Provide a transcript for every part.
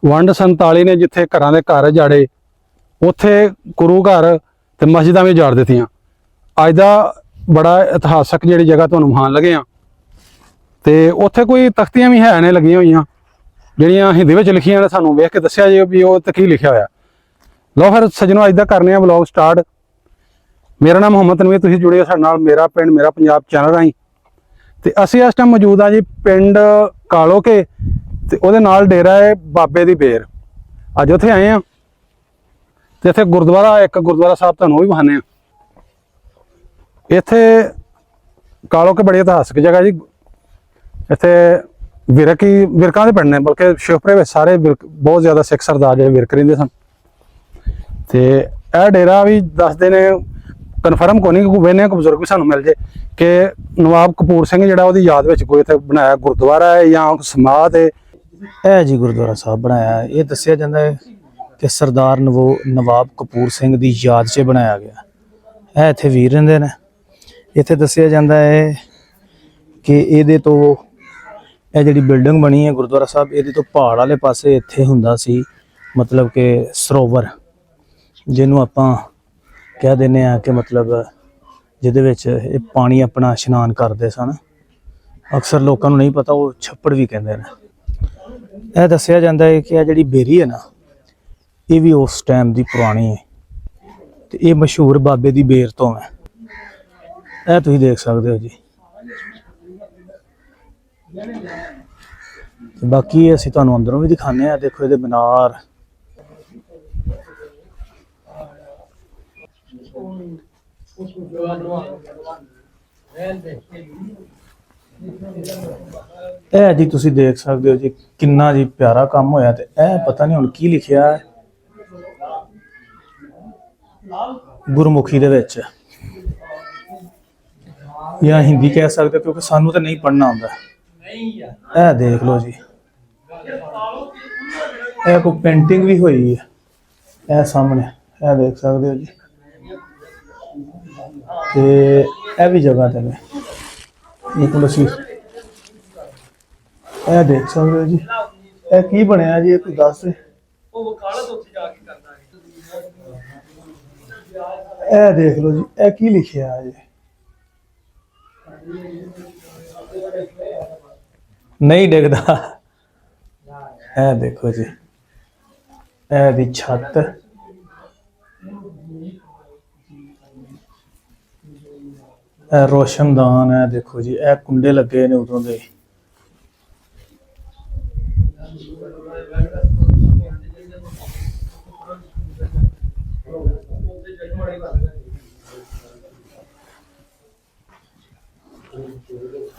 ਵੰਡ 47 ਨੇ ਜਿੱਥੇ ਘਰਾਂ ਦੇ ਘਰ ਜਾੜੇ, ਉੱਥੇ ਗੁਰੂ ਘਰ ਤੇ ਮਸਜਿਦਾਂ ਵੀ ਉਜਾੜ ਦਿੱਤੀਆਂ। ਅੱਜ ਦਾ ਬੜਾ ਇਤਿਹਾਸਕ ਜਿਹੜੀ ਜਗ੍ਹਾ ਤੁਹਾਨੂੰ ਵਿਖਾਉਣ ਲੱਗੇ ਆ, ਤੇ ਉੱਥੇ ਕੋਈ ਤਖਤੀਆਂ ਵੀ ਹੈ ਨੇ ਲੱਗੀਆਂ ਹੋਈਆਂ ਜਿਹੜੀਆਂ ਹਿੰਦੀ ਵਿੱਚ ਲਿਖੀਆਂ ਨੇ। ਸਾਨੂੰ ਵੇਖ ਕੇ ਦੱਸਿਆ ਜੀ ਵੀ ਉਹ ਤੇ ਕੀ ਲਿਖਿਆ ਹੋਇਆ। ਲਓ ਫਿਰ ਸੱਜਣੋ, ਅੱਜ ਦਾ ਕਰਨੇ ਆ ਵਲੌਗ ਸਟਾਰਟ। ਮੇਰਾ ਨਾਮ ਮੁਹੰਮਦ ਤਨਵੀਰ, ਤੁਸੀਂ ਜੁੜੇ ਹੋ ਸਾਡੇ ਨਾਲ ਮੇਰਾ ਪਿੰਡ ਮੇਰਾ ਪੰਜਾਬ ਚੈਨਲ ਰਾਹੀਂ। ਤੇ ਅਸੀਂ ਇਸ ਟਾਈਮ ਮੌਜੂਦ ਆ ਜੀ ਪਿੰਡ ਕਾਲੋਕੇ, ਤੇ ਉਹਦੇ ਨਾਲ ਡੇਰਾ ਹੈ ਬਾਬੇ ਦੀ ਬੇਰ। ਅੱਜ ਉੱਥੇ ਆਏ ਆ, ਤੇ ਇੱਥੇ ਗੁਰਦੁਆਰਾ, ਇੱਕ ਗੁਰਦੁਆਰਾ ਸਾਹਿਬ ਤੁਹਾਨੂੰ ਉਹ ਵੀ ਵਿਖਾਉਂਦੇ ਆ। ਇੱਥੇ ਕਾਲੋਕੇ ਬੜੀ ਇਤਿਹਾਸਕ ਜਗ੍ਹਾ ਜੀ। ਇੱਥੇ ਵਿਰਕਾਂ ਦੇ ਪਿੰਡ ਨੇ, ਬਲਕਿ ਸ਼ਿਵਪੁਰੇ ਵਿੱਚ ਸਾਰੇ ਬਹੁਤ ਜ਼ਿਆਦਾ ਸਿੱਖ ਸਰਦਾਰ ਜਿਹੜੇ ਵਿਰਕ ਰਹਿੰਦੇ ਸਨ। ਤੇ ਇਹ ਡੇਰਾ ਵੀ ਦੱਸਦੇ ਨੇ, ਕਨਫਰਮ ਕੋਈ ਨਹੀਂ, ਵੇਨੇ ਬਜ਼ੁਰਗ ਵੀ ਸਾਨੂੰ ਮਿਲ ਜੇ ਕਿ ਨਵਾਬ ਕਪੂਰ ਸਿੰਘ ਜਿਹੜਾ ਉਹਦੀ ਯਾਦ ਵਿੱਚ ਕੋਈ ਇੱਥੇ ਬਣਾਇਆ ਗੁਰਦੁਆਰਾ ਹੈ ਜਾਂ ਸਮਾਧ ਹੈ। ਇਹ ਜੀ ਗੁਰਦੁਆਰਾ ਸਾਹਿਬ ਬਣਾਇਆ। ਇਹ ਦੱਸਿਆ ਜਾਂਦਾ ਹੈ ਕਿ ਸਰਦਾਰ ਨਵਾਬ ਕਪੂਰ ਸਿੰਘ ਦੀ ਯਾਦ 'ਚ ਬਣਾਇਆ ਗਿਆ। ਇਹ ਇੱਥੇ ਵੀਰ ਰਹਿੰਦੇ ਨੇ। ਇੱਥੇ ਦੱਸਿਆ ਜਾਂਦਾ ਹੈ ਕਿ ਇਹਦੇ ਤੋਂ ਇਹ ਜਿਹੜੀ ਬਿਲਡਿੰਗ ਬਣੀ ਹੈ ਗੁਰਦੁਆਰਾ ਸਾਹਿਬ, ਇਹਦੇ ਤੋਂ ਪਹਾੜ ਵਾਲੇ ਪਾਸੇ ਇੱਥੇ ਹੁੰਦਾ ਸੀ ਮਤਲਬ ਕਿ ਸਰੋਵਰ, ਜਿਹਨੂੰ ਆਪਾਂ ਕਹਿ ਦਿੰਦੇ ਆ ਕਿ ਮਤਲਬ ਜਿਹਦੇ ਵਿੱਚ ਇਹ ਪਾਣੀ ਆਪਣਾ ਇਸ਼ਨਾਨ ਕਰਦੇ ਸਨ। ਅਕਸਰ ਲੋਕਾਂ ਨੂੰ ਨਹੀਂ ਪਤਾ, ਉਹ ਛੱਪੜ ਵੀ ਕਹਿੰਦੇ ਨੇ। ਇਹ ਦੱਸਿਆ ਜਾਂਦਾ ਹੈ ਕਿ ਇਹ ਜਿਹੜੀ ਬੇਰੀ ਹੈ ਨਾ, ਇਹ ਵੀ ਉਸ ਟਾਈਮ ਦੀ ਪੁਰਾਣੀ ਹੈ, ਤੇ ਇਹ ਮਸ਼ਹੂਰ ਬਾਬੇ ਦੀ ਬੇਰ ਤੋਂ ਹੈ। ਇਹ ਤੁਸੀਂ ਦੇਖ ਸਕਦੇ ਹੋ ਜੀ। ਤੇ ਬਾਕੀ ਅਸੀਂ ਤੁਹਾਨੂੰ ਅੰਦਰੋਂ ਵੀ ਦਿਖਾਉਂਦੇ ਆ। ਦੇਖੋ ਇਹਦੇ ਮੀਨਾਰ, ਇਹ ਜੀ ਤੁਸੀਂ ਦੇਖ ਸਕਦੇ ਹੋ ਜੀ ਕਿੰਨਾ ਜੀ ਪਿਆਰਾ ਕੰਮ ਹੋਇਆ। ਤੇ ਇਹ ਪਤਾ ਨਹੀਂ ਹੁਣ ਕੀ ਲਿਖਿਆ ਹੈ ਗੁਰਮੁਖੀ ਦੇ ਵਿੱਚ, ਜਾਂ ਹਿੰਦੀ ਕਹਿ ਸਕਦੇ, ਕਿਉਂਕਿ ਸਾਨੂੰ ਤਾਂ ਨਹੀਂ ਪੜ੍ਹਨਾ ਆਉਂਦਾ। ਇਹ ਦੇਖ ਲਓ ਜੀ, ਇਹ ਕੋਈ ਪੇਂਟਿੰਗ ਵੀ ਹੋਈ ਹੈ ਇਹ ਸਾਹਮਣੇ, ਇਹ ਦੇਖ ਸਕਦੇ ਹੋ ਜੀ। ਤੇ ਇਹ ਵੀ ਜਗ੍ਹਾ ਤੇ ਨੇ ਬਿਲਕੁਲ ਅਸੀਂ ਇਹ ਦੇਖ ਸਕਦੇ ਹੋ ਜੀ। ਇਹ ਕੀ ਬਣਿਆ ਜੀ, ਇਹ ਕੋਈ ਦੱਸ। ਇਹ ਦੇਖ ਲਓ ਜੀ, ਇਹ ਕੀ ਲਿਖਿਆ ਹੈ ਜੀ। ਨਹੀਂ ਡਿੱਗਦਾ। ਇਹ ਦੇਖੋ ਜੀ, ਇਹ ਦੀ ਛੱਤ, ਇਹ ਰੋਸ਼ਨਦਾਨ ਹੈ। ਦੇਖੋ ਜੀ, ਇਹ ਕੁੰਡੇ ਲੱਗੇ ਨੇ ਉਦੋਂ ਦੇ।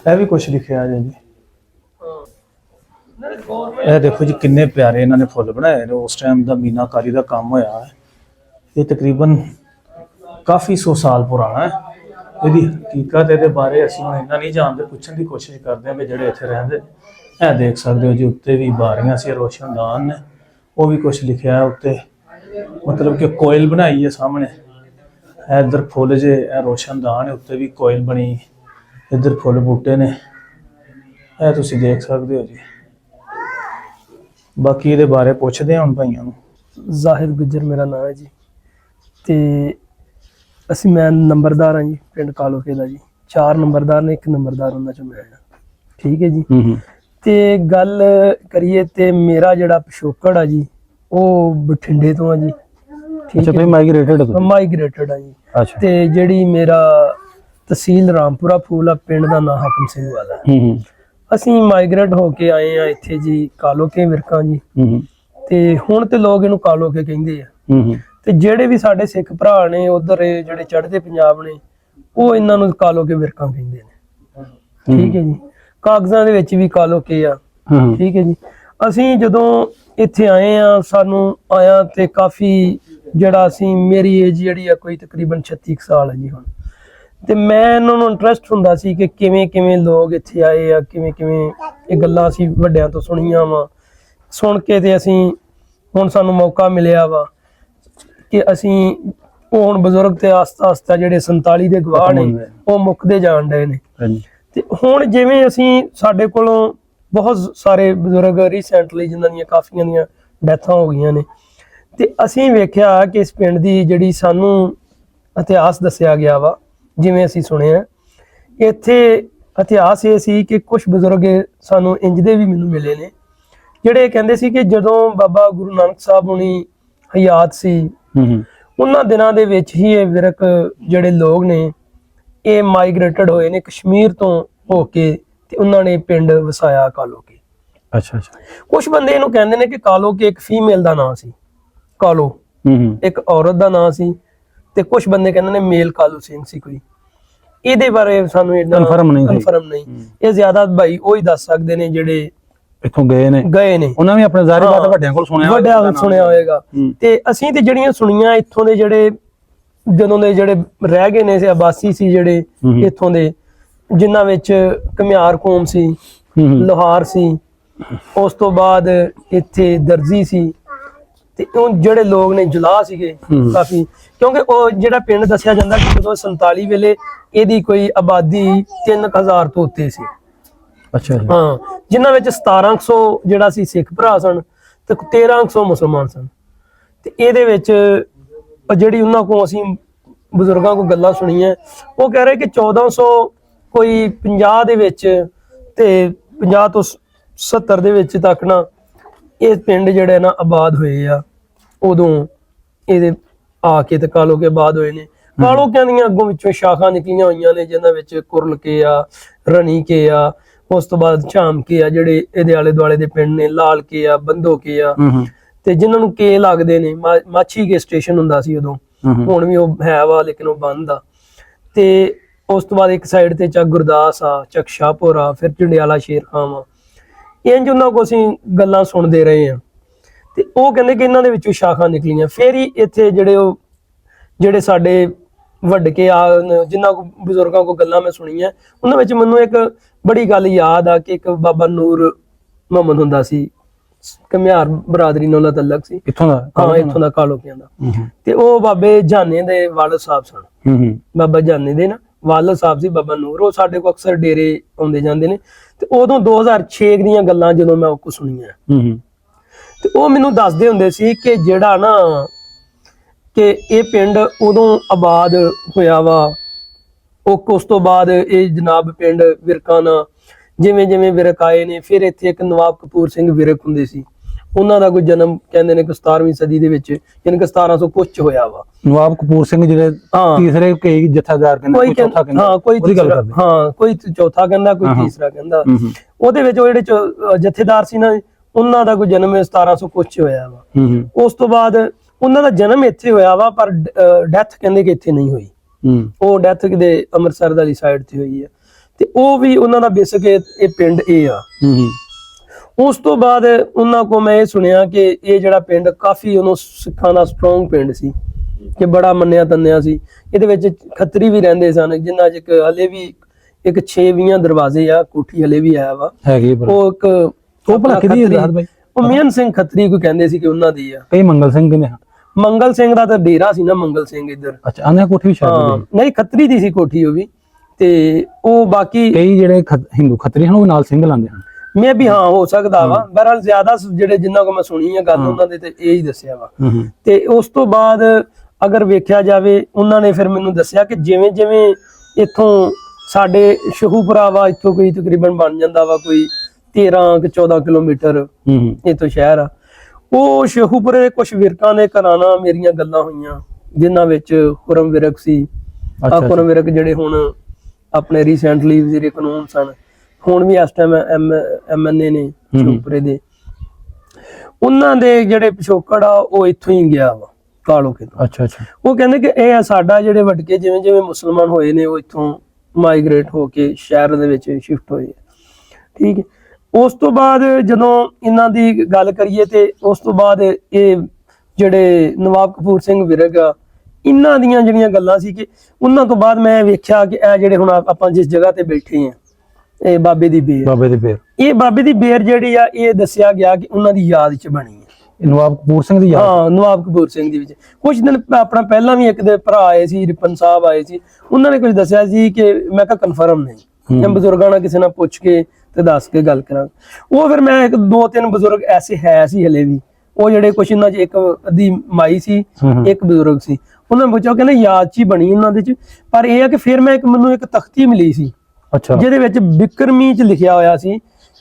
ਇਹ ਵੀ ਕੁਛ ਲਿਖਿਆ ਜੀ। ਇਹ ਦੇਖੋ ਜੀ ਕਿੰਨੇ ਪਿਆਰੇ ਇਹਨਾਂ ਨੇ ਫੁੱਲ ਬਣਾਏ ਨੇ। ਉਸ ਟਾਈਮ ਦਾ ਮੀਨਾਕਾਰੀ ਦਾ ਕੰਮ ਹੋਇਆ ਹੈ। ਇਹ ਤਕਰੀਬਨ ਕਾਫੀ 100 ਸਾਲ ਪੁਰਾਣਾ ਹੈ। ਇਹਦੀ ਹਕੀਕਤ ਇਹਦੇ ਬਾਰੇ ਅਸੀਂ ਹੁਣ ਇੰਨਾ ਨਹੀਂ ਜਾਣਦੇ, ਪੁੱਛਣ ਦੀ ਕੋਸ਼ਿਸ਼ ਕਰਦੇ ਹਾਂ ਵੀ ਜਿਹੜੇ ਇੱਥੇ ਰਹਿੰਦੇ। ਇਹ ਦੇਖ ਸਕਦੇ ਹੋ ਜੀ, ਉੱਤੇ ਵੀ ਬਾਰੀਆਂ ਸੀ, ਰੋਸ਼ਨਦਾਨ ਨੇ, ਉਹ ਵੀ ਕੁਛ ਲਿਖਿਆ ਹੈ ਉੱਤੇ, ਮਤਲਬ ਕਿ ਕੋਇਲ ਬਣਾਈ ਹੈ ਸਾਹਮਣੇ। ਇੱਧਰ ਫੁੱਲ ਜੇ, ਇਹ ਰੋਸ਼ਨਦਾਨ ਹੈ, ਉੱਤੇ ਵੀ ਕੋਇਲ ਬਣੀ, ਇੱਧਰ ਫੁੱਲ ਬੂਟੇ ਨੇ। ਇਹ ਤੁਸੀਂ ਦੇਖ ਸਕਦੇ ਹੋ ਜੀ। ਬਾਕੀ ਇਹਦੇ ਬਾਰੇ ਪੁੱਛਦੇ ਹਾਂ ਹੁਣ ਭਾਈਆਂ ਨੂੰ। ਜ਼ਾਹਿਦ ਗੁੱਜਰ ਮੇਰਾ ਨਾਮ ਹੈ ਜੀ, ਤੇ ਅਸੀਂ ਮੈਂ ਨੰਬਰਦਾਰ ਹਾਂ ਜੀ ਪਿੰਡ ਕਾਲੋਕੇ ਦਾ ਜੀ। 4 ਨੰਬਰਦਾਰ ਨੇ, 1 ਨੰਬਰਦਾਰ ਉਹਨਾਂ ਚੋਂ ਮੈਂ ਹਾਂ। ਠੀਕ ਹੈ ਜੀ। ਤੇ ਗੱਲ ਕਰੀਏ ਤੇ ਮੇਰਾ ਜਿਹੜਾ ਪਿਛੋਕੜ ਆ ਜੀ, ਉਹ ਬਠਿੰਡੇ ਤੋਂ ਆ ਜੀ। ਠੀਕ ਹੈ, ਮਾਈਗ੍ਰੇਟਡ ਆ ਜੀ। ਤੇ ਜਿਹੜੀ ਮੇਰਾ ਤਹਿਸੀਲ ਰਾਮਪੁਰਾ ਫੂਲ ਆ, ਪਿੰਡ ਦਾ ਨਾਂ ਹਾਕਮ ਸਿੰਘ ਵਾਲਾ। ਅਸੀਂ ਮਾਈਗ੍ਰੇਟ ਹੋ ਕੇ ਆਏ ਆ ਇੱਥੇ ਜੀ ਕਾਲੋਕੇ ਵਿਰਕਾਂ ਜੀ। ਤੇ ਹੁਣ ਤੇ ਲੋਕ ਇਹਨੂੰ ਕਾਲੋਕੇ ਕਹਿੰਦੇ ਆ। ਤੇ ਜਿਹੜੇ ਵੀ ਸਾਡੇ ਸਿੱਖ ਭਰਾ ਨੇ ਉਧਰ ਜਿਹੜੇ ਚੜ੍ਹਦੇ ਪੰਜਾਬ ਨੇ, ਉਹ ਇਹਨਾਂ ਨੂੰ ਕਾਲੋਕੇ ਵਿਰਕਾਂ ਕਹਿੰਦੇ ਨੇ। ਠੀਕ ਹੈ ਜੀ। ਕਾਗਜ਼ਾਂ ਦੇ ਵਿੱਚ ਵੀ ਕਾਲੋਕੇ ਆ। ਠੀਕ ਹੈ ਜੀ। ਅਸੀਂ ਜਦੋਂ ਇੱਥੇ ਆਏ ਆ, ਸਾਨੂੰ ਆਇਆ ਤੇ ਕਾਫੀ ਜਿਹੜਾ ਅਸੀਂ, ਮੇਰੀ ਏਜ ਜਿਹੜੀ ਆ ਕੋਈ ਤਕਰੀਬਨ 36 ਸਾਲ ਹੈ ਜੀ ਹੁਣ। ਤੇ ਮੈਂ ਇਹਨਾਂ ਨੂੰ ਇੰਟਰਸਟ ਹੁੰਦਾ ਸੀ ਕਿ ਕਿਵੇਂ ਕਿਵੇਂ ਲੋਕ ਇੱਥੇ ਆਏ ਆ, ਕਿਵੇਂ ਕਿਵੇਂ ਇਹ ਗੱਲਾਂ ਅਸੀਂ ਵੱਡਿਆਂ ਤੋਂ ਸੁਣੀਆਂ ਵਾ। ਸੁਣ ਕੇ ਤੇ ਅਸੀਂ ਹੁਣ ਸਾਨੂੰ ਮੌਕਾ ਮਿਲਿਆ ਵਾ ਕਿ ਅਸੀਂ ਉਹ ਹੁਣ ਬਜ਼ੁਰਗ ਤੇ ਆਸਤਾ ਆਸਤਾ ਜਿਹੜੇ 47 ਦੇ ਗਵਾਹ ਨੇ, ਉਹ ਮੁੱਕਦੇ ਜਾਣ ਡਏ ਨੇ। ਤੇ ਹੁਣ ਜਿਵੇਂ ਅਸੀਂ ਸਾਡੇ ਕੋਲੋਂ ਬਹੁਤ ਸਾਰੇ ਬਜ਼ੁਰਗ ਰੀਸੈਂਟਲੀ ਜਿਨ੍ਹਾਂ ਦੀਆਂ ਕਾਫੀਆਂ ਦੀਆਂ ਡੈਥਾਂ ਹੋ ਗਈਆਂ ਨੇ। ਤੇ ਅਸੀਂ ਵੇਖਿਆ ਕਿ ਇਸ ਪਿੰਡ ਦੀ ਜਿਹੜੀ ਸਾਨੂੰ ਇਤਿਹਾਸ ਦੱਸਿਆ ਗਿਆ ਵਾ, ਜਿਵੇਂ ਅਸੀਂ ਸੁਣਿਆ ਇੱਥੇ ਇਤਿਹਾਸ ਇਹ ਸੀ ਕਿ ਕੁਝ ਬਜ਼ੁਰਗ ਸਾਨੂੰ ਇੰਜ ਦੇ ਵੀ ਮੈਨੂੰ ਮਿਲੇ ਨੇ, ਜਿਹੜੇ ਕਹਿੰਦੇ ਸੀ ਕਿ ਜਦੋਂ ਬਾਬਾ ਗੁਰੂ ਨਾਨਕ ਸਾਹਿਬ ਹੁਣੀ ਹਯਾਤ ਸੀ, ਉਹਨਾਂ ਦਿਨਾਂ ਦੇ ਵਿੱਚ ਹੀ ਇਹ ਵਿਰਕ ਜਿਹੜੇ ਲੋਕ ਨੇ ਇਹ ਮਾਈਗ੍ਰੇਟਡ ਹੋਏ ਨੇ ਕਸ਼ਮੀਰ ਤੋਂ ਹੋ ਕੇ, ਤੇ ਉਹਨਾਂ ਨੇ ਪਿੰਡ ਵਸਾਇਆ ਕਾਲੋਕੇ। ਅੱਛਾ ਅੱਛਾ। ਕੁਝ ਬੰਦੇ ਇਹਨੂੰ ਕਹਿੰਦੇ ਨੇ ਕਿ ਕਾਲੋਕੇ ਇੱਕ ਫੀਮੇਲ ਦਾ ਨਾਂ ਸੀ, ਕਾਲੋ ਇੱਕ ਔਰਤ ਦਾ ਨਾਂ ਸੀ, ਤੇ ਕੁਝ ਬੰਦੇ ਕਹਿੰਦੇ ਨੇ ਮੇਲ ਕਾਲੂ ਸਿੰਘ ਸੀ ਕੋਈ। ਇਹਦੇ ਬਾਰੇ ਸਾਨੂੰ ਇੰਨਾ ਕਨਫਰਮ ਨਹੀਂ, ਇਹ ਜ਼ਿਆਦਾ ਭਾਈ ਉਹ ਹੀ ਦੱਸ ਸਕਦੇ ਨੇ ਜਿਹੜੇ ਇੱਥੋਂ ਗਏ ਨੇ। ਉਹਨਾਂ ਵੀ ਆਪਣੇ ਜ਼ਾਹਿਰ ਬਾਤ ਵੱਡਿਆਂ ਕੋਲ ਸੁਣਿਆ ਹੋਏਗਾ। ਤੇ ਅਸੀਂ ਤੇ ਜਿਹੜੀਆਂ ਸੁਣੀਆਂ ਇੱਥੋਂ ਦੇ ਜਿਹੜੇ ਜਦੋਂ ਦੇ ਜਿਹੜੇ ਰਹਿ ਗਏ ਨੇ ਆਬਾਸੀ ਸੀ ਜਿਹੜੇ ਇੱਥੋਂ ਦੇ, ਜਿਨ੍ਹਾਂ ਵਿੱਚ ਘੁਮਿਆਰ ਕੌਮ ਸੀ, ਲੋਹਾਰ ਸੀ, ਉਸ ਤੋਂ ਬਾਅਦ ਇੱਥੇ ਦਰਜੀ ਸੀ, ਤੇ ਉਹ ਜਿਹੜੇ ਲੋਕ ਨੇ ਜੁਲਾਹ ਸੀਗੇ ਕਾਫੀ, ਕਿਉਂਕਿ ਉਹ ਜਿਹੜਾ ਪਿੰਡ ਦੱਸਿਆ ਜਾਂਦਾ ਕਿ ਜਦੋਂ 47 ਵੇਲੇ ਇਹਦੀ ਕੋਈ ਆਬਾਦੀ 3000 ਤੋਂ ਉੱਤੇ ਸੀ। ਅੱਛਾ ਹਾਂ, ਜਿਨ੍ਹਾਂ ਵਿੱਚ 1700 ਜਿਹੜਾ ਸੀ ਸਿੱਖ ਭਰਾ ਸਨ ਤੇ 1300 ਮੁਸਲਮਾਨ ਸਨ। ਤੇ ਇਹਦੇ ਵਿੱਚ ਜਿਹੜੀ ਉਹਨਾਂ ਕੋਲ ਅਸੀਂ ਬਜ਼ੁਰਗਾਂ ਕੋਲ ਗੱਲਾਂ ਸੁਣੀਆਂ, ਉਹ ਕਹਿ ਰਹੇ ਕਿ 1400 ਕੋਈ 50 ਦੇ ਵਿੱਚ ਤੇ 50 ਤੋਂ 70 ਦੇ ਵਿੱਚ ਤੱਕ ਨਾ ਇਹ ਪਿੰਡ ਜਿਹੜੇ ਨਾ ਆਬਾਦ ਹੋਏ ਆ। ਉਦੋਂ ਇਹਦੇ ਆ ਕੇ ਤੇ ਕਾਲੋਕੇ ਆਬਾਦ ਹੋਏ ਨੇ। ਕਾਲੋਕਿਆਂ ਦੀਆਂ ਅੱਗੋਂ ਵਿੱਚੋਂ ਸ਼ਾਖਾਂ ਨਿਕਲੀਆਂ ਹੋਈਆਂ ਨੇ, ਜਿਨ੍ਹਾਂ ਵਿੱਚ ਕੁਰਲ ਕੇ ਆ, ਰਣੀ ਕੇ ਆ, ਉਸ ਤੋਂ ਬਾਅਦ ਝਾਮ ਕੇ ਆ, ਜਿਹੜੇ ਇਹਦੇ ਆਲੇ ਦੁਆਲੇ ਦੇ ਪਿੰਡ ਨੇ, ਲਾਲ ਕੇ ਆ, ਬੰਦੋ ਕੇ ਆ, ਤੇ ਜਿਨ੍ਹਾਂ ਨੂੰ ਕੇ ਲੱਗਦੇ ਨੇ। ਮਾਛੀ ਕੇ ਸਟੇਸ਼ਨ ਹੁੰਦਾ ਸੀ ਉਦੋਂ, ਹੁਣ ਵੀ ਉਹ ਹੈ ਵਾ ਲੇਕਿਨ ਉਹ ਬੰਦ ਆ। ਤੇ ਉਸ ਤੋਂ ਬਾਅਦ ਇੱਕ ਸਾਈਡ ਤੇ ਚੱਕ ਗੁਰਦਾਸ ਆ, ਚੱਕ ਸ਼ਾਹਪੁਰ ਆ, ਫਿਰ ਝੰਡਿਆਲਾ ਸ਼ੇਰ ਖਾਂ ਵਾ। ਇੰਜ ਉਹਨਾਂ ਕੋਲ ਅਸੀਂ ਗੱਲਾਂ ਸੁਣਦੇ ਰਹੇ ਆ। ਤੇ ਉਹ ਕਹਿੰਦੇ ਕਿ ਇਹਨਾਂ ਦੇ ਵਿੱਚੋਂ ਸ਼ਾਖਾਂ ਨਿਕਲੀਆਂ, ਫਿਰ ਹੀ ਇੱਥੇ ਜਿਹੜੇ ਸਾਡੇ ਵੱਡ ਕੇ ਆ, ਜਿਨ੍ਹਾਂ ਕੋ ਬਜ਼ੁਰਗਾਂ ਕੋ ਗੱਲਾਂ ਮੈਂ ਸੁਣੀਆਂ, ਉਹਨਾਂ ਵਿੱਚ ਮੈਨੂੰ ਇੱਕ ਬੜੀ ਗੱਲ ਯਾਦ ਆ ਕਿ ਇੱਕ ਬਾਬਾ ਨੂਰ ਮੁਹੰਮਦ ਹੁੰਦਾ ਸੀ, ਘੁਮਿਆਰ ਬਰਾਦਰੀ ਨਾਲ ਉਹਦਾ ਤਲਕ ਸੀ, ਇੱਥੋਂ ਦਾ ਕਾਲੋਕਿਆਂ ਦਾ। ਤੇ ਉਹ ਬਾਬੇ ਜਾਨੇ ਦੇ ਵਾਲਦ ਸਾਹਿਬ ਸਨ, ਬਾਬਾ ਜਾਨੇ ਦੇ ਨਾ ਵਾਲਦ ਸਾਹਿਬ ਸੀ ਬਾਬਾ ਨੂਰ। ਉਹ ਸਾਡੇ ਕੋਲ ਅਕਸਰ ਡੇਰੇ ਆਉਂਦੇ ਜਾਂਦੇ ਨੇ। ਤੇ ਉਦੋਂ 2006 ਦੀਆਂ ਗੱਲਾਂ ਜਦੋਂ ਮੈਂ ਉਹ ਕੋ ਸੁਣੀਆਂ, ਤੇ ਉਹ ਮੈਨੂੰ ਦੱਸਦੇ ਹੁੰਦੇ ਸੀ ਕਿ ਜਿਹੜਾ ਨਾ ਕਿ ਇਹ ਪਿੰਡ ਉਦੋਂ ਆਬਾਦ ਹੋਇਆ ਵਾ, ਉਸ ਤੋਂ ਬਾਅਦ ਇਹ ਜਨਾਬ ਪਿੰਡ ਵਿਰਕਾਂ ਨਾਲ ਜਿਵੇਂ ਜਿਵੇਂ ਵਿਰਕ ਆਏ ਨੇ, ਫਿਰ ਇੱਥੇ ਇੱਕ ਨਵਾਬ ਕਪੂਰ ਸਿੰਘ ਵਿਰਕ ਹੁੰਦੇ ਸੀ, ਉਹਨਾਂ ਦਾ ਕੋਈ ਜਨਮ ਕਹਿੰਦੇ ਨੇ ਕਿ 17ਵੀਂ ਸਦੀ ਦੇ ਵਿੱਚ, ਯਾਨੀ ਕਿ 1700 ਕੁਝ ਚ ਹੋਇਆ ਵਾ। ਨਵਾਬ ਕਪੂਰ ਸਿੰਘ ਜਿਹੜੇ ਤੀਸਰੇ ਕਈ ਜਥੇਦਾਰ ਕਹਿੰਦੇ, ਕੋਈ ਚੌਥਾ ਕਹਿੰਦਾ, ਕੋਈ ਚੌਥਾ ਕਹਿੰਦਾ, ਕੋਈ ਤੀਸਰਾ ਕਹਿੰਦਾ। ਉਹਦੇ ਵਿੱਚ ਉਹ ਜਿਹੜੇ ਜਥੇਦਾਰ ਸੀ ਨਾ, ਉਹਨਾਂ ਦਾ ਕੋਈ ਜਨਮ 1700 ਕੁਝ ਚ ਹੋਇਆ ਵਾ। ਉਸ ਤੋਂ ਬਾਅਦ ਉਹਨਾਂ ਦਾ ਜਨਮ ਇੱਥੇ ਹੋਇਆ ਵਾ, ਪਰ ਡੈਥ ਕਹਿੰਦੇ ਕਿ ਇੱਥੇ ਨਹੀਂ ਹੋਈ। ਉਹ ਡੈਥ ਕਿਤੇ ਅੰਮ੍ਰਿਤਸਰ ਵਾਲੀ ਸਾਈਡ ਤੇ ਹੋਈ ਆ। ਤੇ ਉਹ ਵੀ ਉਹਨਾਂ ਦਾ ਬੇਸਿਕ ਇਹ ਪਿੰਡ ਇਹ ਆ। ਉਸ ਤੋਂ ਬਾਅਦ ਉਹਨਾਂ ਕੋ ਮੈਂ ਇਹ ਸੁਣਿਆ ਕਿ ਇਹ ਜਿਹੜਾ ਪਿੰਡ ਕਾਫੀ ਉਹਨੂੰ ਸਿੱਖਾਂ ਦਾ ਸਟਰੋਂਗ ਪਿੰਡ ਸੀ, ਕਿ ਬੜਾ ਮੰਨਿਆ ਤੰਨਿਆ ਸੀ। ਇਹਦੇ ਵਿੱਚ ਖੱਤਰੀ ਵੀ ਰਹਿੰਦੇ ਸਨ, ਜਿਨ੍ਹਾਂ ਚ ਹਲੇ ਵੀ ਇੱਕ 6-20 ਦਰਵਾਜ਼ੇ ਆ, ਕੋਠੀ ਹਲੇ ਵੀ ਆਇਆ ਵਾ। ਉਹ ਇੱਕ ਉਹ ਮਿਹਨ ਸਿੰਘ ਖੱਤਰੀ ਕੋਈ ਕਹਿੰਦੇ ਸੀ ਕਿ ਉਹਨਾਂ ਦੀ ਆ। ਕਈ ਮੰਗਲ ਸਿੰਘ ਕਹਿੰਦੇ, ਮੰਗਲ ਸਿੰਘ ਦਾ ਤਾਂ ਡੇਰਾ ਸੀ ਨਾ, ਮੰਗਲ ਸਿੰਘ ਇੱਧਰ। ਅੱਛਾ, ਆਨੇ ਕੋਠੀ ਵੀ ਸ਼ਾਇਦ ਨਹੀਂ, ਖੱਤਰੀ ਦੀ ਸੀ ਕੋਠੀ ਉਹ ਵੀ। ਤੇ ਉਹ ਬਾਕੀ ਕਈ ਜਿਹੜੇ ਹਿੰਦੂ ਖੱਤਰੀ ਹਨ ਉਹ ਨਾਲ ਸਿੰਘ ਲਾਉਂਦੇ ਹਨ, ਮੈਂ ਵੀ ਹਾਂ ਹੋ ਸਕਦਾ ਵਾ। ਬਹਰਹਾਲ ਜ਼ਿਆਦਾ ਜਿਹੜੇ ਜਿੰਨਾ ਕੋ ਮੈਂ ਸੁਣੀ ਆ ਗੱਲ, ਉਹਨਾਂ ਦੇ ਤੇ ਇਹ ਹੀ ਦੱਸਿਆ ਵਾ। ਤੇ ਉਸ ਤੋਂ ਬਾਅਦ ਅਗਰ ਵੇਖਿਆ ਜਾਵੇ, ਉਹਨਾਂ ਨੇ ਫਿਰ ਮੈਨੂੰ ਦੱਸਿਆ ਕਿ ਜਿਵੇਂ ਜਿਵੇਂ ਇੱਥੋਂ ਸਾਡੇ ਸ਼ਹੂਪੁਰਾ ਵਾ, ਇੱਥੋਂ ਕੋਈ ਤਕਰੀਬਨ ਬਣ ਜਾਂਦਾ ਵਾ ਕੋਈ 13-14 ਕਿਲੋਮੀਟਰ ਇੱਥੋਂ ਸ਼ਹਿਰ ਆ। ਉਹ ਸ਼ਹੂਪੁਰੇ ਦੇ ਕੁਝ ਵਿਰਕਾਂ ਦੇ ਘਰਾਂ ਨਾਲ ਮੇਰੀਆਂ ਗੱਲਾਂ ਹੋਈਆਂ, ਜਿਨ੍ਹਾਂ ਵਿੱਚ ਖੁਰਮ ਵਿਰਕ ਸੀ। ਖੁਰਮ ਵਿਰਕ ਜਿਹੜੇ ਹੁਣ ਆਪਣੇ ਰੀਸੈਂਟਲੀ ਵਜ਼ੀਰ ਕਾਨੂੰਨ ਸਨ, ਹੁਣ ਵੀ ਇਸ ਟਾਈਮ MNA ਨੇ ਸ਼ਹੂਪੁਰੇ ਦੇ। ਉਹਨਾਂ ਦੇ ਜਿਹੜੇ ਪਿਛੋਕੜ ਆ ਉਹ ਇੱਥੋਂ ਹੀ ਗਿਆ ਵਾ, ਕਾਲੋਕੇ ਤੋਂ। ਅੱਛਾ ਅੱਛਾ। ਉਹ ਕਹਿੰਦੇ ਕਿ ਇਹ ਸਾਡਾ ਜਿਹੜੇ ਵਟਕੇ ਜਿਵੇਂ ਜਿਵੇਂ ਮੁਸਲਮਾਨ ਹੋਏ ਨੇ, ਉਹ ਇੱਥੋਂ ਮਾਈਗ੍ਰੇਟ ਹੋ ਕੇ ਸ਼ਹਿਰ ਦੇ ਵਿੱਚ ਸ਼ਿਫਟ ਹੋਏ। ਠੀਕ ਹੈ। ਉਸ ਤੋਂ ਬਾਅਦ ਜਦੋਂ ਇਹਨਾਂ ਦੀ ਗੱਲ ਕਰੀਏ, ਤੇ ਉਸ ਤੋਂ ਬਾਅਦ ਇਹ ਜਿਹੜੇ ਨਵਾਬ ਕਪੂਰ ਸਿੰਘ ਵਿਰਕ ਆ, ਇਹਨਾਂ ਦੀਆਂ ਜਿਹੜੀਆਂ ਗੱਲਾਂ ਸੀ ਕਿ ਉਹਨਾਂ ਤੋਂ ਬਾਅਦ ਮੈਂ ਵੇਖਿਆ ਕਿ ਇਹ ਜਿਹੜੇ ਹੁਣ ਆਪਾਂ ਜਿਸ ਜਗ੍ਹਾ ਤੇ ਬੈਠੇ ਆ, ਇਹ ਬਾਬੇ ਦੀ ਬੇਰ, ਇਹ ਬਾਬੇ ਦੀ ਬੇਰ ਜਿਹੜੀ ਆ, ਇਹ ਦੱਸਿਆ ਗਿਆ ਕਿ ਉਹਨਾਂ ਦੀ ਯਾਦ ਚ ਬਣੀ ਹੈ। ਨਵਾਬ ਕਪੂਰ ਸਿੰਘ ਦੀ ਯਾਦ? ਹਾਂ, ਨਵਾਬ ਕਪੂਰ ਸਿੰਘ ਦੀ ਵਿੱਚ ਕੁਝ ਦਿਨ ਆਪਣਾ ਪਹਿਲਾਂ ਵੀ ਇੱਕ ਦੇ ਭਰਾ ਆਏ ਸੀ, ਰਿਪਨ ਸਾਹਿਬ ਆਏ ਸੀ, ਉਹਨਾਂ ਨੇ ਕੁਝ ਦੱਸਿਆ ਸੀ ਕਿ ਮੈਂ ਕਿਹਾ ਕਨਫਰਮ ਨਹੀਂ, ਮੈਂ ਬਜ਼ੁਰਗਾਂ ਨਾਲ ਕਿਸੇ ਨਾਲ ਪੁੱਛ ਕੇ ਤੇ ਦੱਸ ਕੇ ਗੱਲ ਕਰਾਂ। ਉਹ ਫਿਰ ਮੈਂ 1-2-3 ਬਜ਼ੁਰਗ ਐਸੇ ਹੈ ਸੀ ਹਲੇ ਵੀ, ਉਹ ਜਿਹੜੇ ਕੁਛ ਇਹਨਾਂ 'ਚ ਇੱਕ ਅੱਧੀ ਮਾਈ ਸੀ, ਇੱਕ ਬਜ਼ੁਰਗ ਸੀ, ਉਹਨਾਂ ਨੇ ਪੁੱਛਿਆ, ਕਹਿੰਦੇ ਯਾਦ 'ਚ ਹੀ ਬਣੀ ਉਹਨਾਂ ਦੇ 'ਚ। ਪਰ ਇਹ ਆ ਕਿ ਫਿਰ ਮੈਨੂੰ ਇੱਕ ਤਖਤੀ ਮਿਲੀ ਸੀ ਅੱਛਾ ਜਿਹਦੇ ਵਿੱਚ ਬਿਕਰਮੀ 'ਚ ਲਿਖਿਆ ਹੋਇਆ ਸੀ